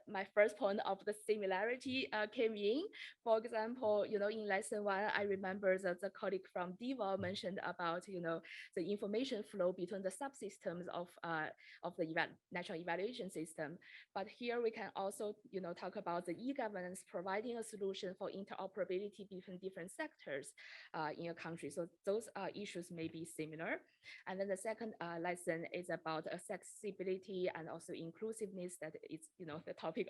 my first point of the similarity came in. For example, in lesson 1, I remember that the colleague from DeVol mentioned about, the information flow between the subsystems of the national evaluation system. But here we can also, talk about the e-governance providing a solution for interoperability between different sectors in a country. So those issues may be similar. And then the second lesson is about accessibility and also inclusiveness, that is, the topic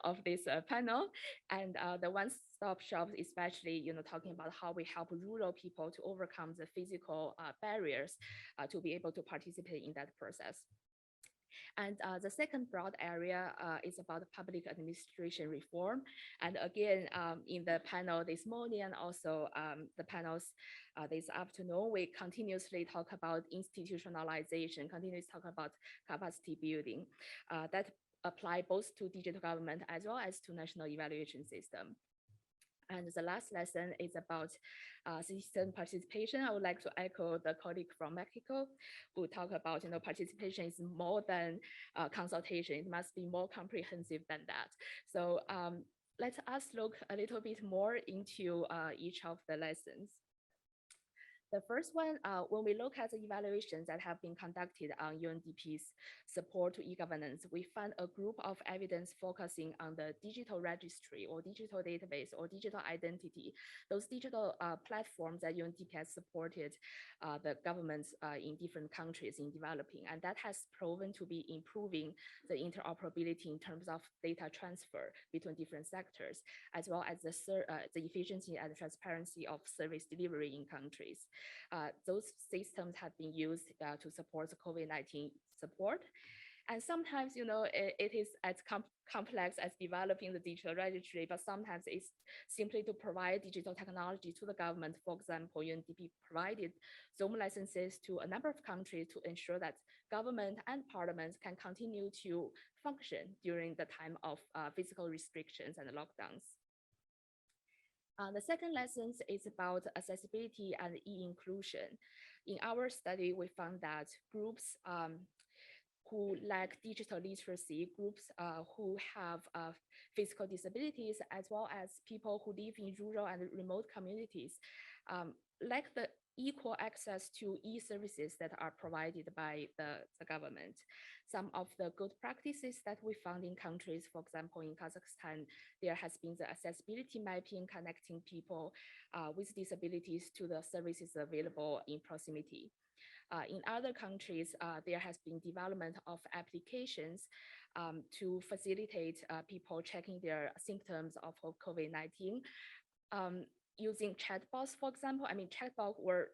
of this panel. And the one-stop shop, especially, talking about how we help rural people to overcome the physical barriers to be able to participate in that process. And the second broad area is about public administration reform. And again, in the panel this morning and also the panels this afternoon, we continuously talk about institutionalization, continuously talk about capacity building that apply both to digital government as well as to national evaluation system. And the last lesson is about citizen participation. I would like to echo the colleague from Mexico who talk about, participation is more than consultation. It must be more comprehensive than that. So let us look a little bit more into each of the lessons. The first one, when we look at the evaluations that have been conducted on UNDP's support to e-governance, we found a group of evidence focusing on the digital registry or digital database or digital identity, those digital platforms that UNDP has supported the governments in different countries in developing. And that has proven to be improving the interoperability in terms of data transfer between different sectors, as well as the efficiency and transparency of service delivery in countries. Those systems have been used to support the COVID-19 support. And sometimes, it is as complex as developing the digital registry, but sometimes it's simply to provide digital technology to the government. For example, UNDP provided Zoom licenses to a number of countries to ensure that government and parliaments can continue to function during the time of physical restrictions and lockdowns. The second lesson is about accessibility and e-inclusion. In our study, we found that groups who lack digital literacy, groups who have physical disabilities, as well as people who live in rural and remote communities, lack the equal access to e-services that are provided by the government. Some of the good practices that we found in countries, for example, in Kazakhstan, there has been the accessibility mapping connecting people with disabilities to the services available in proximity. In other countries, there has been development of applications to facilitate people checking their symptoms of COVID-19. Using chatbots, for example. I mean, chatbots were,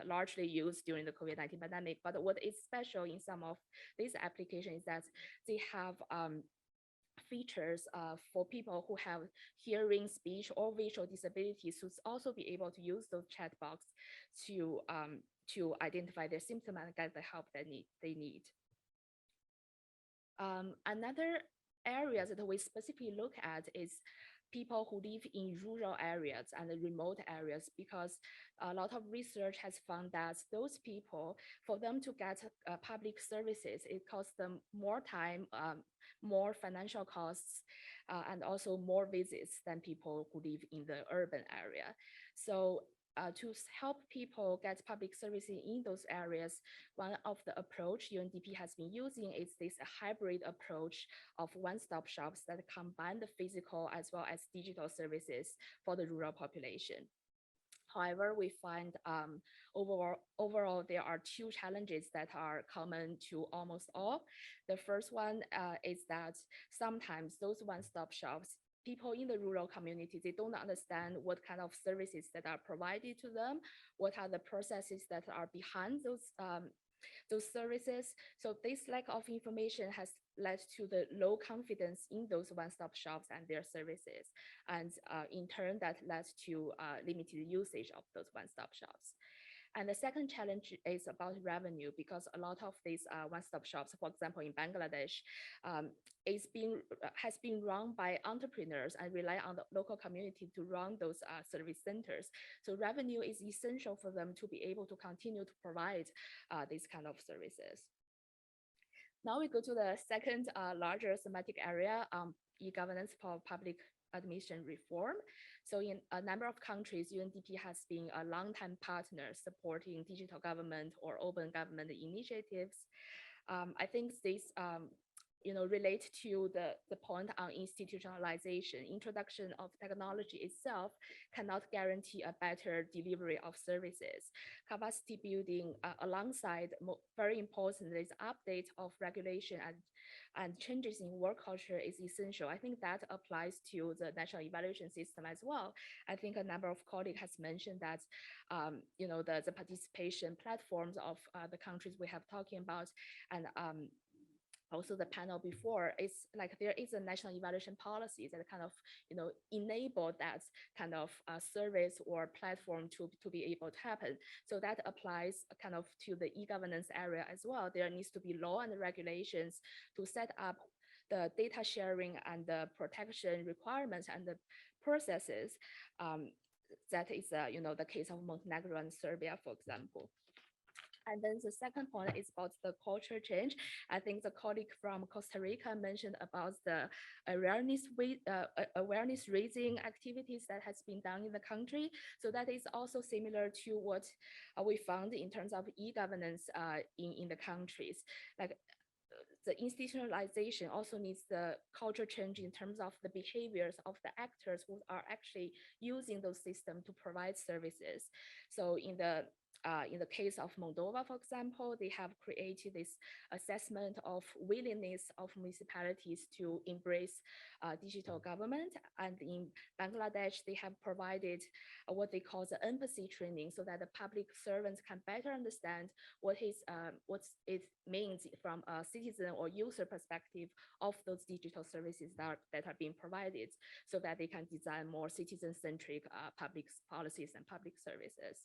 largely used during the COVID-19 pandemic, but what is special in some of these applications is that they have features for people who have hearing, speech, or visual disabilities to also be able to use those chatbots to identify their symptoms and get the help that they need. Another area that we specifically look at is people who live in rural areas and remote areas, because a lot of research has found that those people, for them to get public services, it costs them more time, more financial costs, and also more visits than people who live in the urban area. So to help people get public services in those areas, one of the approach UNDP has been using is this hybrid approach of one-stop shops that combine the physical as well as digital services for the rural population. However, we find overall, there are 2 challenges that are common to almost all. The first one is that sometimes those one-stop shops, people in the rural community, they don't understand what kind of services that are provided to them, what are the processes that are behind those those services. So this lack of information has led to the low confidence in those one-stop shops and their services. And in turn, that led to limited usage of those one-stop shops. And the second challenge is about revenue, because a lot of these one-stop shops, for example, in Bangladesh, has been run by entrepreneurs and rely on the local community to run those service centers. So revenue is essential for them to be able to continue to provide these kind of services. Now we go to the second larger thematic area, e-governance for public administration reform. So in a number of countries, UNDP has been a longtime partner supporting digital government or open government initiatives. I think this relate to the point on institutionalization. Introduction of technology itself cannot guarantee a better delivery of services. Capacity building alongside, very important, is update of regulation and changes in work culture is essential. I think that applies to the national evaluation system as well. I think a number of colleagues has mentioned that, the participation platforms of the countries we have talking about, and also the panel before, it's like there is a national evaluation policy that kind of enable that kind of service or platform to be able to happen. So that applies kind of to the e-governance area as well. There needs to be law and regulations to set up the data sharing and the protection requirements and the processes. That is the case of Montenegro and Serbia, for example. And then the second point is about the culture change. I think the colleague from Costa Rica mentioned about the awareness raising activities that has been done in the country. So that is also similar to what we found in terms of e-governance in the countries. Like the institutionalization also needs the culture change in terms of the behaviors of the actors who are actually using those systems to provide services. So in the case of Moldova, for example, they have created this assessment of willingness of municipalities to embrace digital government. And in Bangladesh, they have provided what they call the empathy training, so that the public servants can better understand what it means from a citizen or user perspective of those digital services that are being provided, so that they can design more citizen-centric public policies and public services.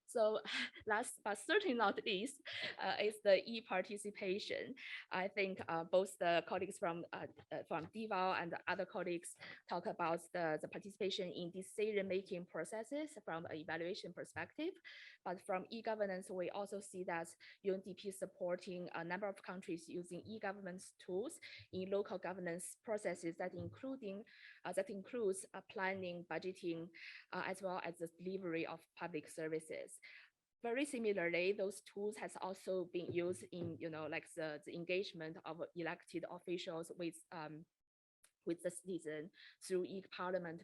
So last but certainly not least is the e-participation. I think both the colleagues from DIVAL and other colleagues talk about the participation in decision-making processes from an evaluation perspective. But from e-governance, we also see that UNDP is supporting a number of countries using e-governance tools in local governance processes that includes planning, budgeting, as well as the delivery of public services. Very similarly, those tools has also been used in, like the engagement of elected officials with the citizen through e-parliament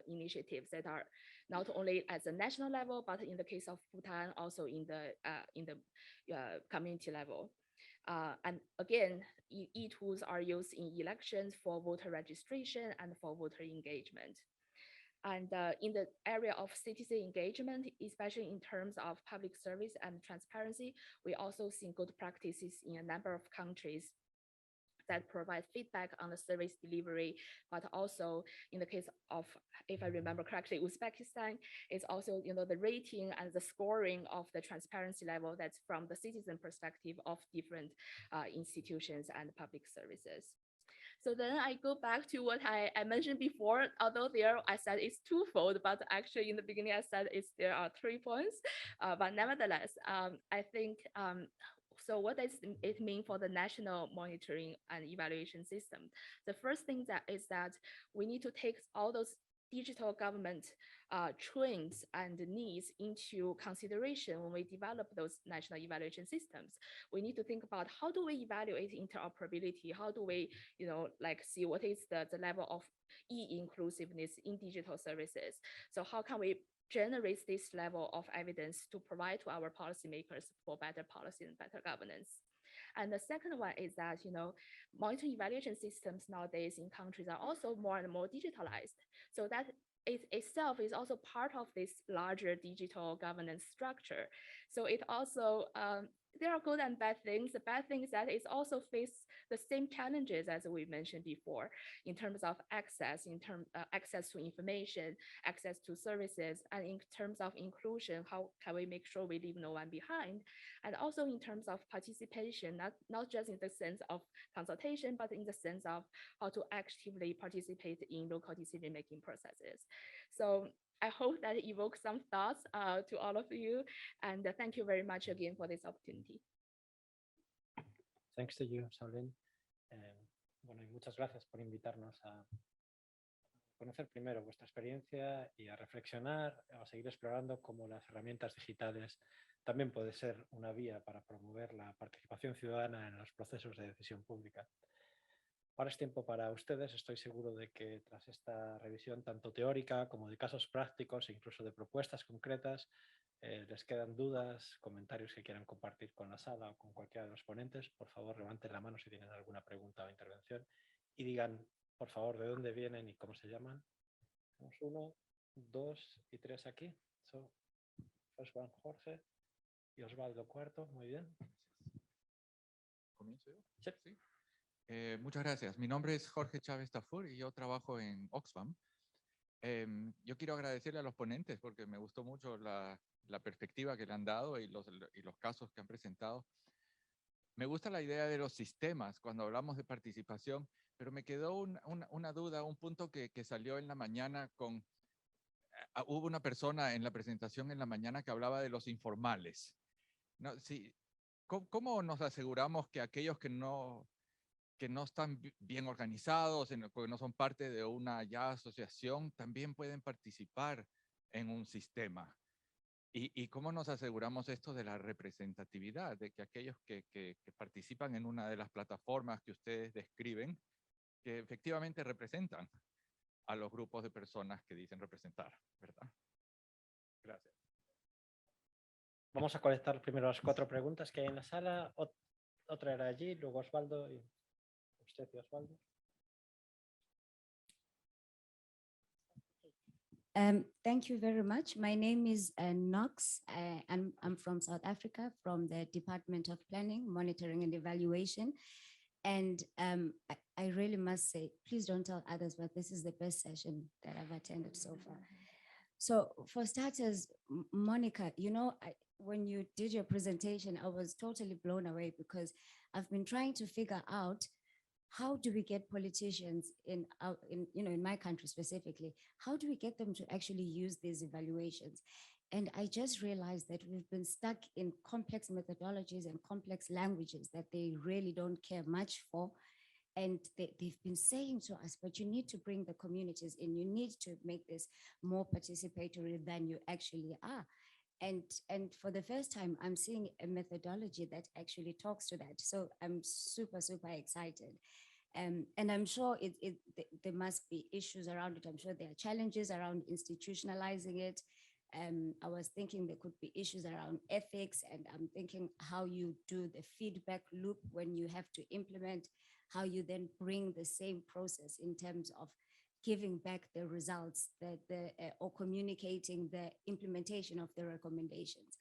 initiatives that are not only at the national level, but in the case of Bhutan, also in the community level. And again, e-tools are used in elections for voter registration and for voter engagement. And in the area of citizen engagement, especially in terms of public service and transparency, we also see good practices in a number of countries that provide feedback on the service delivery, but also in the case of, if I remember correctly, Uzbekistan is also, the rating and the scoring of the transparency level that's from the citizen perspective of different institutions and public services. So then I go back to what I mentioned before, although there I said it's twofold, but actually in the beginning I said there are 3 points, but nevertheless, I think, so what does it mean for the national monitoring and evaluation system? The first thing is that we need to take all those digital government trends and needs into consideration when we develop those national evaluation systems. We need to think about how do we evaluate interoperability? How do we, see what is the level of e-inclusiveness in digital services? So how can we generate this level of evidence to provide to our policymakers for better policy and better governance? And the second one is that, monitoring evaluation systems nowadays in countries are also more and more digitalized. So that itself is also part of this larger digital governance structure. So it also, there are good and bad things. The bad thing is that it also faces the same challenges as we mentioned before, in terms of access, access to information, access to services, and in terms of inclusion, how can we make sure we leave no one behind? And also in terms of participation, not just in the sense of consultation, but in the sense of how to actively participate in local decision-making processes. So I hope that evokes some thoughts to all of you. And thank you very much again for this opportunity.
Thanks to you, Saulene. Bueno, y muchas gracias por invitarnos a conocer primero vuestra experiencia y a reflexionar, a seguir explorando cómo las herramientas digitales también puede ser una vía para promover la participación ciudadana en los procesos de decisión pública. Ahora es tiempo para ustedes. Estoy seguro de que tras esta revisión tanto teórica como de casos prácticos e incluso de propuestas concretas, les quedan dudas, comentarios que quieran compartir con la sala o con cualquiera de los ponentes. Por favor, levanten la mano si tienen alguna pregunta o intervención y digan, por favor, de dónde vienen y cómo se llaman. Tenemos 1, 2 y 3 aquí. So, first one, Jorge y Osvaldo cuarto. Muy bien.
¿Comienzo yo?
Sí.
Sí. Muchas gracias. Mi nombre es Jorge Chávez Tafur y yo trabajo en Oxfam. Yo quiero agradecerle a los ponentes porque me gustó mucho la perspectiva que le han dado y los casos que han presentado. Me gusta la idea de los sistemas cuando hablamos de participación, pero me quedó una duda, un punto que salió en la mañana con... hubo una persona en la presentación en la mañana que hablaba de los informales. ¿No? Sí, ¿cómo nos aseguramos que aquellos que no están bien organizados, que no son parte de una asociación, también pueden participar en un sistema? ¿Y cómo nos aseguramos esto de la representatividad, de que aquellos que participan en una de las plataformas que ustedes describen, que efectivamente representan a los grupos de personas que dicen representar, ¿verdad? Gracias.
Vamos a colectar primero las 4 preguntas que hay en la sala. Otra era allí, luego Osvaldo y usted y Osvaldo.
Thank you very much. My name is Knox, and I'm from South Africa, from the Department of Planning, Monitoring and Evaluation. And I really must say, please don't tell others, but this is the best session that I've attended so far. So for starters, Monica, you know, when you did your presentation, I was totally blown away because I've been trying to figure out how do we get politicians in my country specifically, how do we get them to actually use these evaluations? And I just realized that we've been stuck in complex methodologies and complex languages that they really don't care much for. And they've been saying to us, but you need to bring the communities in, you need to make this more participatory than you actually are. And for the first time, I'm seeing a methodology that actually talks to that. So I'm super, super excited. And I'm sure there must be issues around it. I'm sure there are challenges around institutionalizing it. I was thinking there could be issues around ethics, and I'm thinking how you do the feedback loop when you have to implement, how you then bring the same process in terms of giving back the results or communicating the implementation of the recommendations.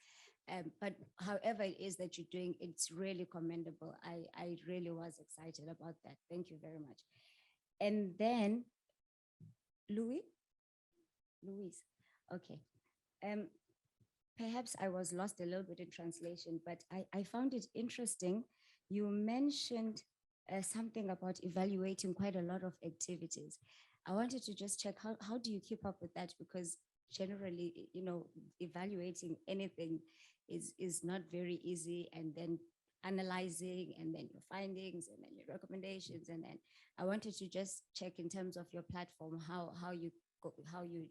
But however it is that you're doing, it's really commendable. I really was excited about that. Thank you very much. And then, Louise, okay. Perhaps I was lost a little bit in translation, but I found it interesting. You mentioned something about evaluating quite a lot of activities. I wanted to just check, how do you keep up with that? Because generally, you know, evaluating anything is not very easy, and then analyzing, and then your findings, and then your recommendations. And then I wanted to just check in terms of your platform, how you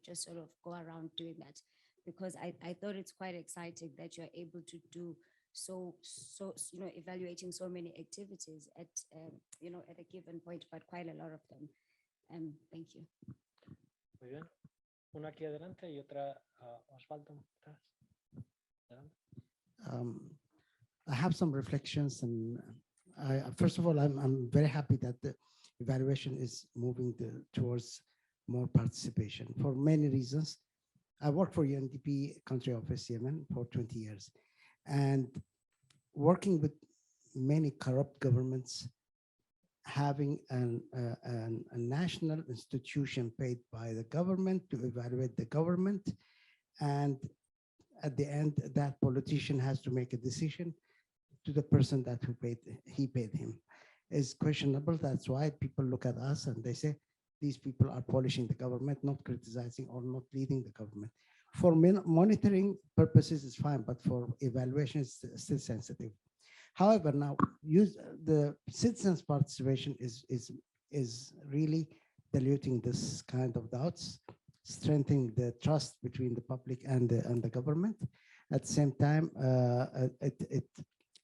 just sort of go around doing that, because I thought it's quite exciting that you're able to do so evaluating so many activities at at a given point, but quite a lot of them. Thank you.
Muy bien. Una aquí adelante y otra Osvaldo.
I have some reflections, and first of all, I'm very happy that the evaluation is moving towards more participation for many reasons. I worked for UNDP country office Yemen for 20 years, and working with many corrupt governments, having a national institution paid by the government to evaluate the government, and at the end, that politician has to make a decision to the person that he paid him is questionable. That's why people look at us and they say, these people are polishing the government, not criticizing or not leading the government. For monitoring purposes, it's fine, but for evaluation, it's still sensitive. However, now the citizens' participation is really diluting this kind of doubts, strengthening the trust between the public and the government. At the same time,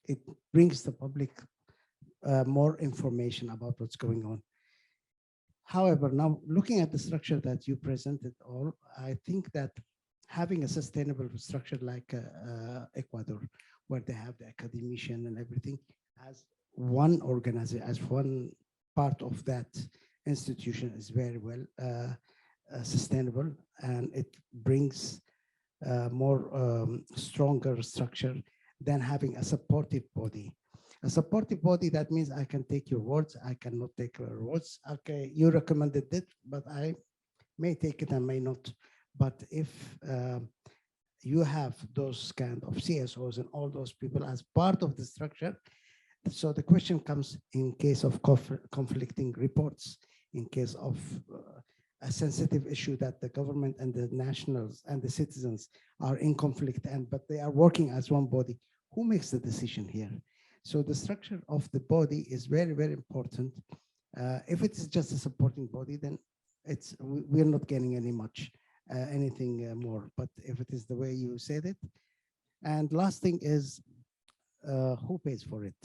it brings the public more information about what's going on. However, now looking at the structure that you presented, all I think that having a sustainable structure like Ecuador, where they have the academician and everything, as one organizer, as one part of that institution, is very well sustainable, and it brings more stronger structure than having a supportive body. A supportive body, that means I can take your words, I cannot take your words. Okay, you recommended it, but I may take it and may not. But if you have those kind of CSOs and all those people as part of the structure, so the question comes in case of conflicting reports, in case of a sensitive issue that the government and the nationals and the citizens are in conflict, but they are working as one body. Who makes the decision here? So the structure of the body is very, very important. If it is just a supporting body, then we're not getting anything more. But if it is the way you said it, and last thing is who pays for it?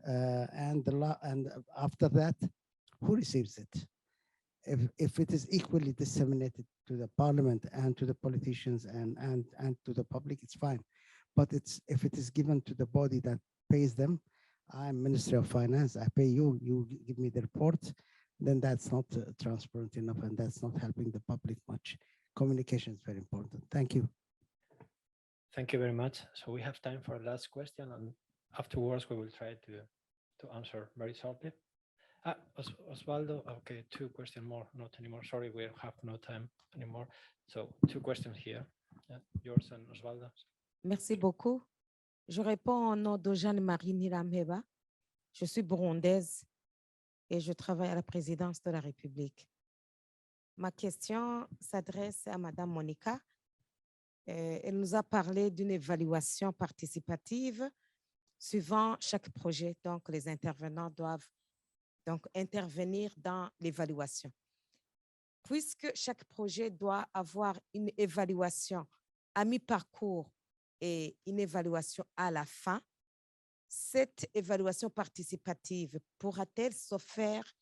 And after that, who receives it? If it is equally disseminated to the parliament and to the politicians and to the public, it's fine. But if it is given to the body that pays them, I'm Ministry of Finance, I pay you, you give me the report, then that's not transparent enough, and that's not helping the public much. Communication is very important. Thank you.
Thank you very much. So we have time for a last question, and afterwards we will try to answer very shortly. Osvaldo, okay, 2 questions more, not anymore. Sorry, we have no time anymore. So 2 questions here. Yeah, yours and Osvaldo.
Merci beaucoup. Je réponds au nom de Jeanne-Marie Niramheba. Je suis burundaise et je travaille à la présidence de la République. Ma question s'adresse à Madame Monica. Elle nous a parlé d'une évaluation participative suivant chaque projet. Donc, les intervenants doivent donc intervenir dans l'évaluation. Puisque chaque projet doit avoir une évaluation à mi-parcours et une évaluation à la fin, cette évaluation participative pourra-t-elle se faire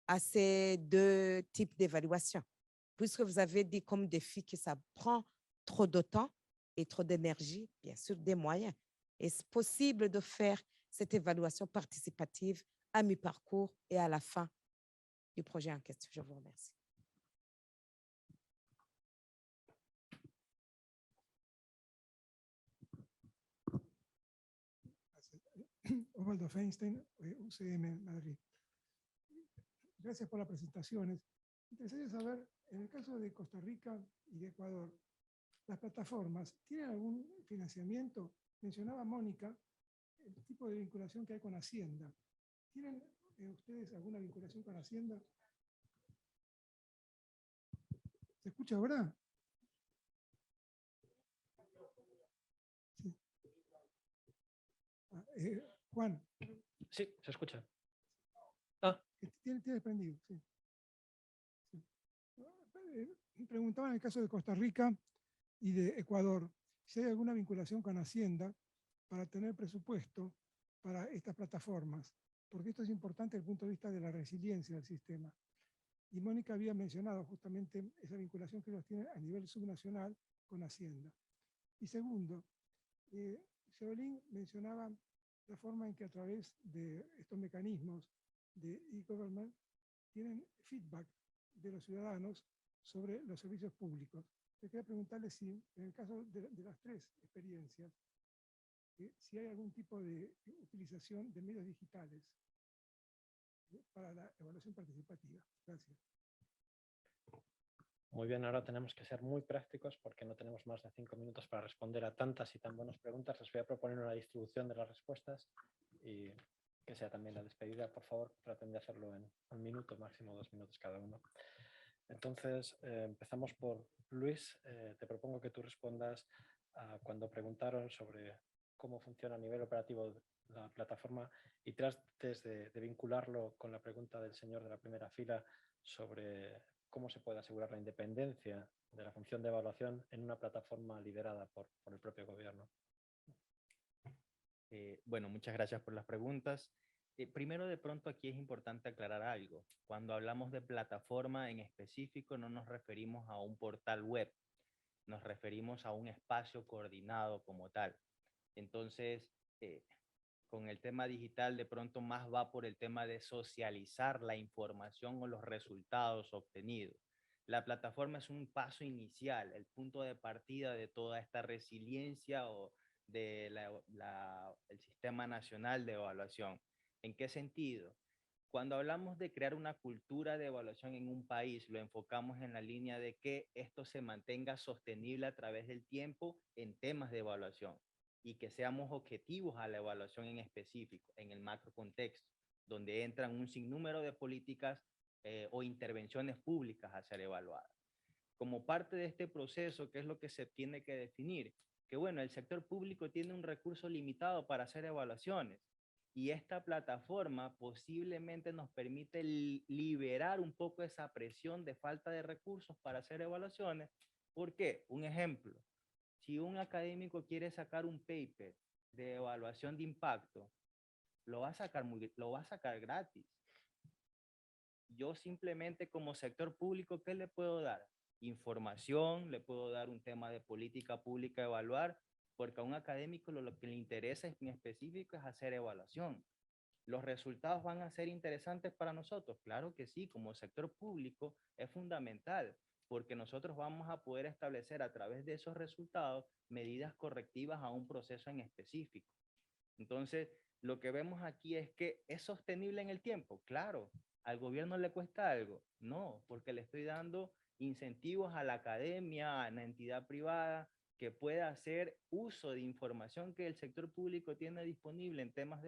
à ces 2 types d'évaluation? Puisque vous avez dit comme défi que ça prend trop de temps et trop d'énergie, bien sûr des moyens. Est-ce possible de faire cette évaluation participative à mi-parcours et à la fin du projet en question? Je vous remercie.
Osvaldo Feinstein, UCM Madrid. Gracias por las presentaciones. Interesaría saber, en el caso de Costa Rica y de Ecuador, ¿las plataformas tienen algún financiamiento? Mencionaba Mónica el tipo de vinculación que hay con Hacienda. ¿Tienen ustedes alguna vinculación con Hacienda? ¿Se escucha ahora? Sí. Juan.
Sí, se escucha.
Tiene prendido, sí. Preguntaba en el caso de Costa Rica y de Ecuador, si hay alguna vinculación con Hacienda para tener presupuesto para estas plataformas, porque esto es importante desde el punto de vista de la resiliencia del sistema. Y Mónica había mencionado justamente esa vinculación que ellos tienen a nivel subnacional con Hacienda. Y segundo, Sheolín mencionaba la forma en que a través de estos mecanismos de e-government tienen feedback de los ciudadanos sobre los servicios públicos. Yo quería preguntarle si, en el caso de las tres experiencias, si hay algún tipo de utilización de medios digitales para la evaluación participativa. Gracias.
Muy bien, ahora tenemos que ser muy prácticos porque no tenemos más de 5 minutos para responder a tantas y tan buenas preguntas. Les voy a proponer una distribución de las respuestas y que sea también la despedida. Por favor, traten de hacerlo en 1 minuto, máximo 2 minutos cada uno. Entonces, empezamos por Luis. Te propongo que tú respondas a cuando preguntaron sobre cómo funciona a nivel operativo la plataforma y trates de vincularlo con la pregunta del señor de la primera fila sobre cómo se puede asegurar la independencia de la función de evaluación en una plataforma liderada por el propio gobierno.
Bueno, muchas gracias por las preguntas. Primero, de pronto aquí es importante aclarar algo. Cuando hablamos de plataforma en específico, no nos referimos a un portal web, nos referimos a un espacio coordinado como tal. Entonces, con el tema digital, de pronto más va por el tema de socializar la información o los resultados obtenidos. La plataforma es un paso inicial, el punto de partida de toda esta resiliencia o de el Sistema Nacional de Evaluación. ¿En qué sentido? Cuando hablamos de crear una cultura de evaluación en un país, lo enfocamos en la línea de que esto se mantenga sostenible a través del tiempo en temas de evaluación y que seamos objetivos a la evaluación en específico, en el macro contexto, donde entran un sinnúmero de políticas o intervenciones públicas a ser evaluadas. Como parte de este proceso, ¿qué es lo que se tiene que definir? Que bueno, el sector público tiene un recurso limitado para hacer evaluaciones y esta plataforma posiblemente nos permite liberar un poco esa presión de falta de recursos para hacer evaluaciones. ¿Por qué? Un ejemplo. Si un académico quiere sacar un paper de evaluación de impacto, lo va a sacar gratis. Yo simplemente como sector público, ¿qué le puedo dar? Información, le puedo dar un tema de política pública a evaluar, porque a un académico lo que le interesa en específico es hacer evaluación. ¿Los resultados van a ser interesantes para nosotros? Claro que sí, como sector público es fundamental, porque nosotros vamos a poder establecer a través de esos resultados medidas correctivas a un proceso en específico. Entonces, lo que vemos aquí es que es sostenible en el tiempo. Claro, ¿al gobierno le cuesta algo? No, porque le estoy dando incentivos a la academia, a la entidad privada, que pueda hacer uso de información que el sector público tiene disponible en temas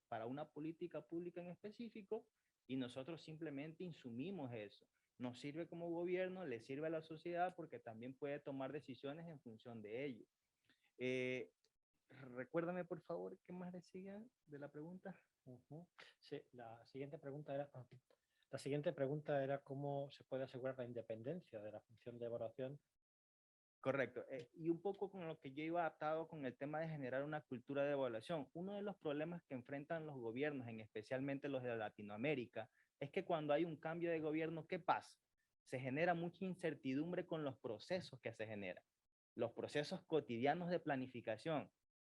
para una política pública en específico, y nosotros simplemente insumimos eso. Nos sirve como gobierno, le sirve a la sociedad porque también puede tomar decisiones en función de ello. Recuérdame, por favor, ¿qué más decía de la pregunta?
Sí, la siguiente pregunta era cómo se puede asegurar la independencia de la función de evaluación.
Correcto. Y un poco con lo que yo iba adaptado con el tema de generar una cultura de evaluación. Uno de los problemas que enfrentan los gobiernos, especialmente los de Latinoamérica, es que cuando hay un cambio de gobierno, ¿qué pasa? Se genera mucha incertidumbre con los procesos que se generan. Los procesos cotidianos de planificación.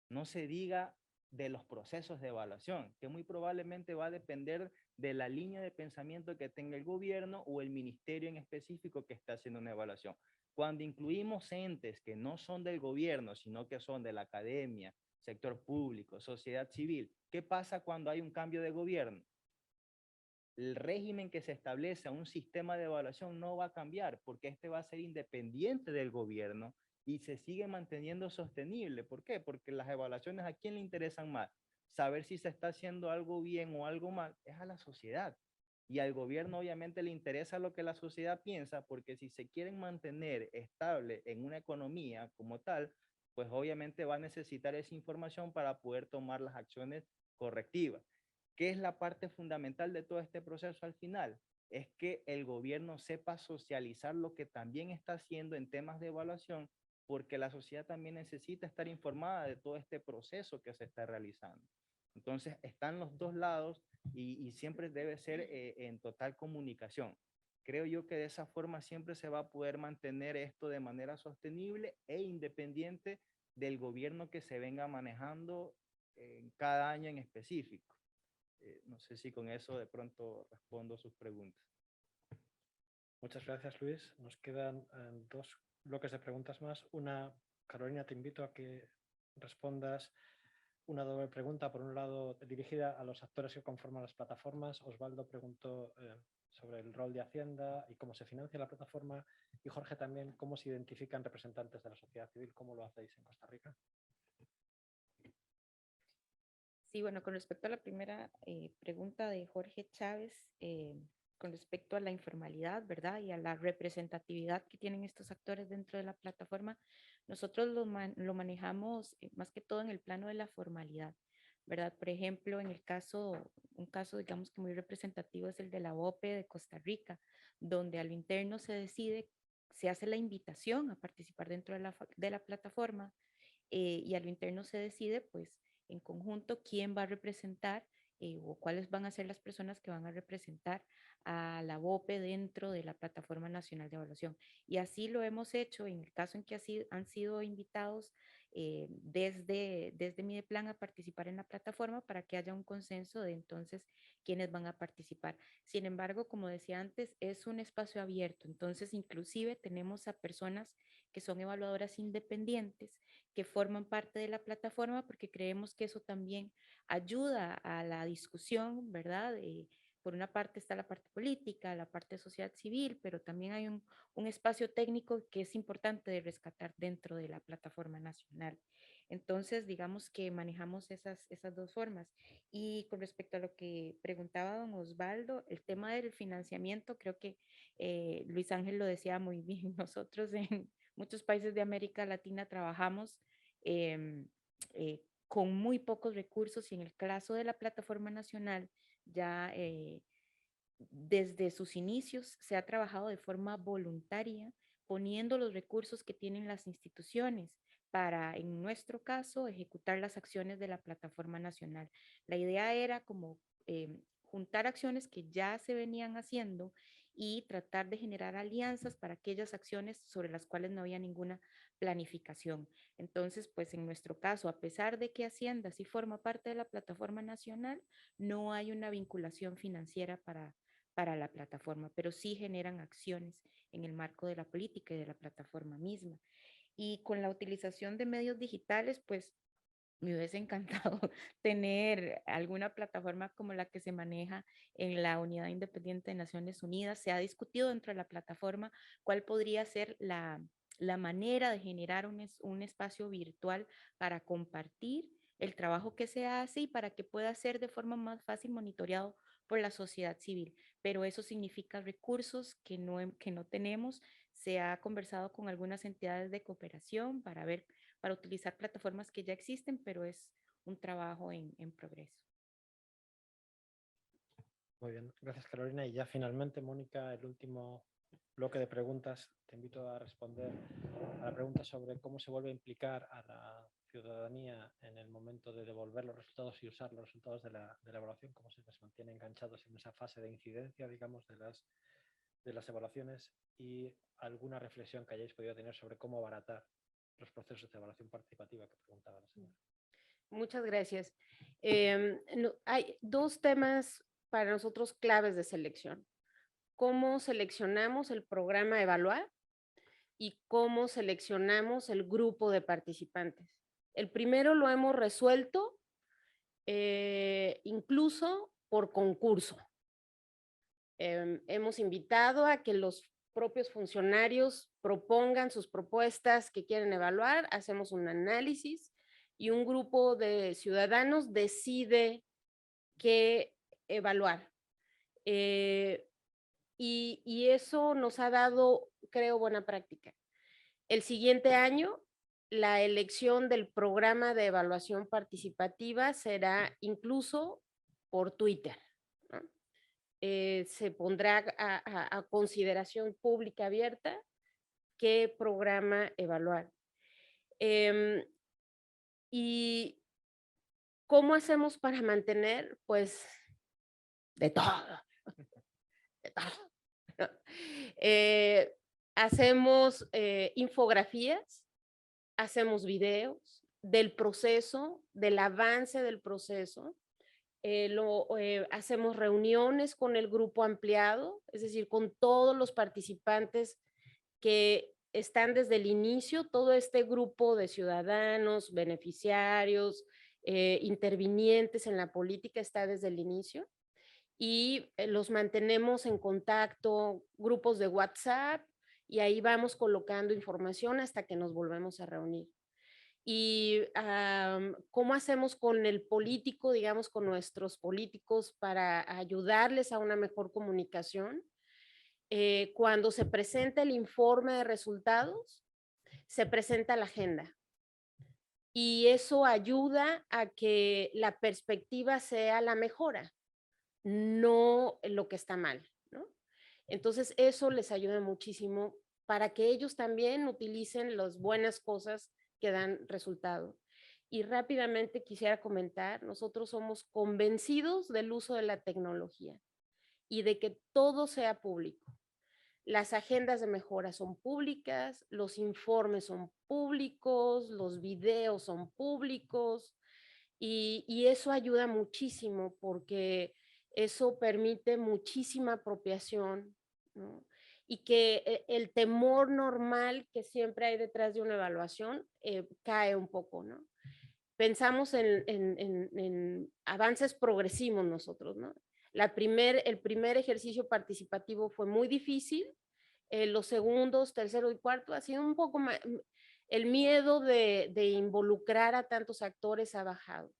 No se diga de los procesos de evaluación, que muy probablemente va a depender de la línea de pensamiento que tenga el gobierno o el ministerio en específico que está haciendo una evaluación. Cuando incluimos entes que no son del gobierno, sino que son de la academia, sector público, sociedad civil, ¿qué pasa cuando hay un cambio de gobierno? El régimen que se establece a un sistema de evaluación no va a cambiar porque este va a ser independiente del gobierno y se sigue manteniendo sostenible. ¿Por qué? Porque las evaluaciones, ¿a quién le interesan más? Saber si se está haciendo algo bien o algo mal es a la sociedad. Y al gobierno obviamente le interesa lo que la sociedad piensa, porque si se quieren mantener estable en una economía como tal, pues obviamente va a necesitar esa información para poder tomar las acciones correctivas. ¿Qué es la parte fundamental de todo este proceso al final? Es que el gobierno sepa socializar lo que también está haciendo en temas de evaluación, porque la sociedad también necesita estar informada de todo este proceso que se está realizando. Entonces, están los dos lados y siempre debe ser en total comunicación. Creo yo que de esa forma siempre se va a poder mantener esto de manera sostenible e independiente del gobierno que se venga manejando en cada año en específico. No sé si con eso de pronto respondo sus preguntas.
Muchas gracias, Luis. Nos quedan dos bloques de preguntas más. Una, Carolina, te invito a que respondas una doble pregunta. Por un lado, dirigida a los actores que conforman las plataformas. Osvaldo preguntó sobre el rol de Hacienda y cómo se financia la plataforma. Y Jorge también, cómo se identifican representantes de la sociedad civil. ¿Cómo lo hacéis en Costa Rica?
Sí, bueno, con respecto a la primera pregunta de Jorge Chávez, con respecto a la informalidad, ¿verdad? Y a la representatividad que tienen estos actores dentro de la plataforma, nosotros lo manejamos más que todo en el plano de la formalidad, ¿verdad? Por ejemplo, en el caso, un caso digamos que muy representativo es el de la OPE de Costa Rica, donde a lo interno se decide, se hace la invitación a participar dentro de la plataforma y a lo interno se decide, pues, en conjunto quién va a representar o cuáles van a ser las personas que van a representar a la BOPE dentro de la Plataforma Nacional de Evaluación. Y así lo hemos hecho en el caso en que han sido invitados desde Mideplan a participar en la plataforma para que haya un consenso de entonces quiénes van a participar. Sin embargo, como decía antes, es un espacio abierto, entonces inclusive tenemos a personas que son evaluadoras independientes que forman parte de la plataforma porque creemos que eso también ayuda a la discusión, ¿verdad? Por una parte está la parte política, la parte de sociedad civil, pero también hay un espacio técnico que es importante de rescatar dentro de la plataforma nacional. Entonces, digamos que manejamos esas dos formas. Y con respecto a lo que preguntaba don Osvaldo, el tema del financiamiento, creo que Luis Ángel lo decía muy bien. Nosotros en muchos países de América Latina trabajamos con muy pocos recursos y en el caso de la plataforma nacional ya desde sus inicios se ha trabajado de forma voluntaria poniendo los recursos que tienen las instituciones para, en nuestro caso, ejecutar las acciones de la plataforma nacional. La idea era como juntar acciones que ya se venían haciendo y tratar de generar alianzas para aquellas acciones sobre las cuales no había ninguna planificación. Entonces, pues en nuestro caso, a pesar de que Hacienda sí forma parte de la plataforma nacional, no hay una vinculación financiera para la plataforma, pero sí generan acciones en el marco de la política y de la plataforma misma. Y con la utilización de medios digitales, pues me hubiese encantado tener alguna plataforma como la que se maneja en la Unidad Independiente de Naciones Unidas. Se ha discutido dentro de la plataforma cuál podría ser la manera de generar un espacio virtual para compartir el trabajo que se hace y para que pueda ser de forma más fácil monitoreado por la sociedad civil. Pero eso significa recursos que no tenemos. Se ha conversado con algunas entidades de cooperación para utilizar plataformas que ya existen, pero es un trabajo en progreso.
Muy bien, gracias Carolina. Y ya finalmente, Mónica, el último bloque de preguntas. Te invito a responder a la pregunta sobre cómo se vuelve a implicar a la ciudadanía en el momento de devolver los resultados y usar los resultados de la evaluación, cómo se les mantiene enganchados en esa fase de incidencia, digamos, de las evaluaciones y alguna reflexión que hayáis podido tener sobre cómo abaratar los procesos de evaluación participativa que preguntaba la señora.
Muchas gracias. Hay dos temas para nosotros claves de selección. Cómo seleccionamos el programa Evaluar y cómo seleccionamos el grupo de participantes. El primero lo hemos resuelto incluso por concurso. Hemos invitado a que los propios funcionarios propongan sus propuestas que quieren evaluar, hacemos un análisis y un grupo de ciudadanos decide qué evaluar. Y eso nos ha dado, creo, buena práctica. El siguiente año, la elección del programa de evaluación participativa será incluso por Twitter, ¿no? Se pondrá a consideración pública abierta qué programa evaluar. ¿Y cómo hacemos para mantener? Pues de todo. De todo. Hacemos infografías, hacemos videos del proceso, del avance del proceso, Hacemos reuniones con el grupo ampliado, es decir, con todos los participantes que están desde el inicio, todo este grupo de ciudadanos, beneficiarios, intervinientes en la política está desde el inicio y los mantenemos en contacto, grupos de WhatsApp, y ahí vamos colocando información hasta que nos volvemos a reunir. Y cómo hacemos con el político, digamos, con nuestros políticos para ayudarles a una mejor comunicación. Cuando se presenta el informe de resultados, se presenta la agenda. Y eso ayuda a que la perspectiva sea la mejora, no lo que está mal, ¿no? Entonces, eso les ayuda muchísimo para que ellos también utilicen las buenas cosas que dan resultado. Y rápidamente quisiera comentar, nosotros somos convencidos del uso de la tecnología y de que todo sea público. Las agendas de mejora son públicas, los informes son públicos, los videos son públicos y eso ayuda muchísimo porque eso permite muchísima apropiación, ¿no? Y que el temor normal que siempre hay detrás de una evaluación cae un poco, ¿no? Pensamos en avances progresivos nosotros, ¿no? El primer ejercicio participativo fue muy difícil, los segundos, tercero y cuarto ha sido un poco más, el miedo de involucrar a tantos actores ha bajado.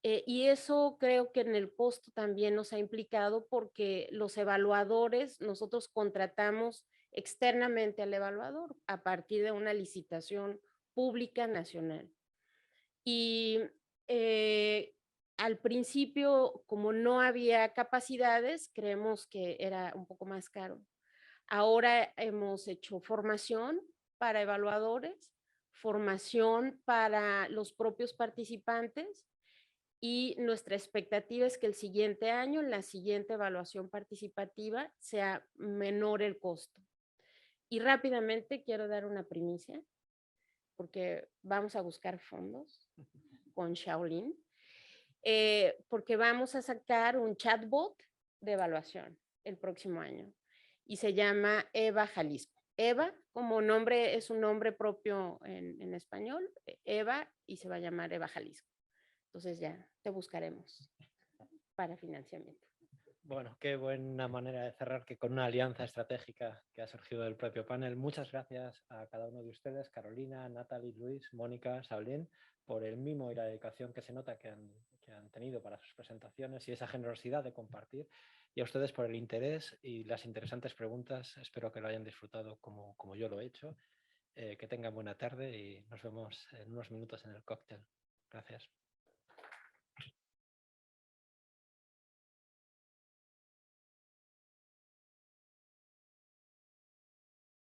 Y eso creo que en el costo también nos ha implicado porque los evaluadores, nosotros contratamos externamente al evaluador a partir de una licitación pública nacional. Y al principio, como no había capacidades, creemos que era un poco más caro. Ahora hemos hecho formación para evaluadores, formación para los propios participantes y nuestra expectativa es que el siguiente año, en la siguiente evaluación participativa, sea menor el costo. Y rápidamente quiero dar una primicia, porque vamos a buscar fondos con Shaolin, porque vamos a sacar un chatbot de evaluación el próximo año y se llama Eva Jalisco. Eva, como nombre, es un nombre propio en español, Eva, y se va a llamar Eva Jalisco. Entonces ya te buscaremos para financiamiento.
Bueno, qué buena manera de cerrar que con una alianza estratégica que ha surgido del propio panel. Muchas gracias a cada uno de ustedes, Carolina, Natalie, Luis, Mónica, Saulín, por el mimo y la dedicación que se nota que han tenido para sus presentaciones y esa generosidad de compartir. Y a ustedes por el interés y las interesantes preguntas. Espero que lo hayan disfrutado como yo lo he hecho. Que tengan buena tarde y nos vemos en unos minutos en el cóctel. Gracias.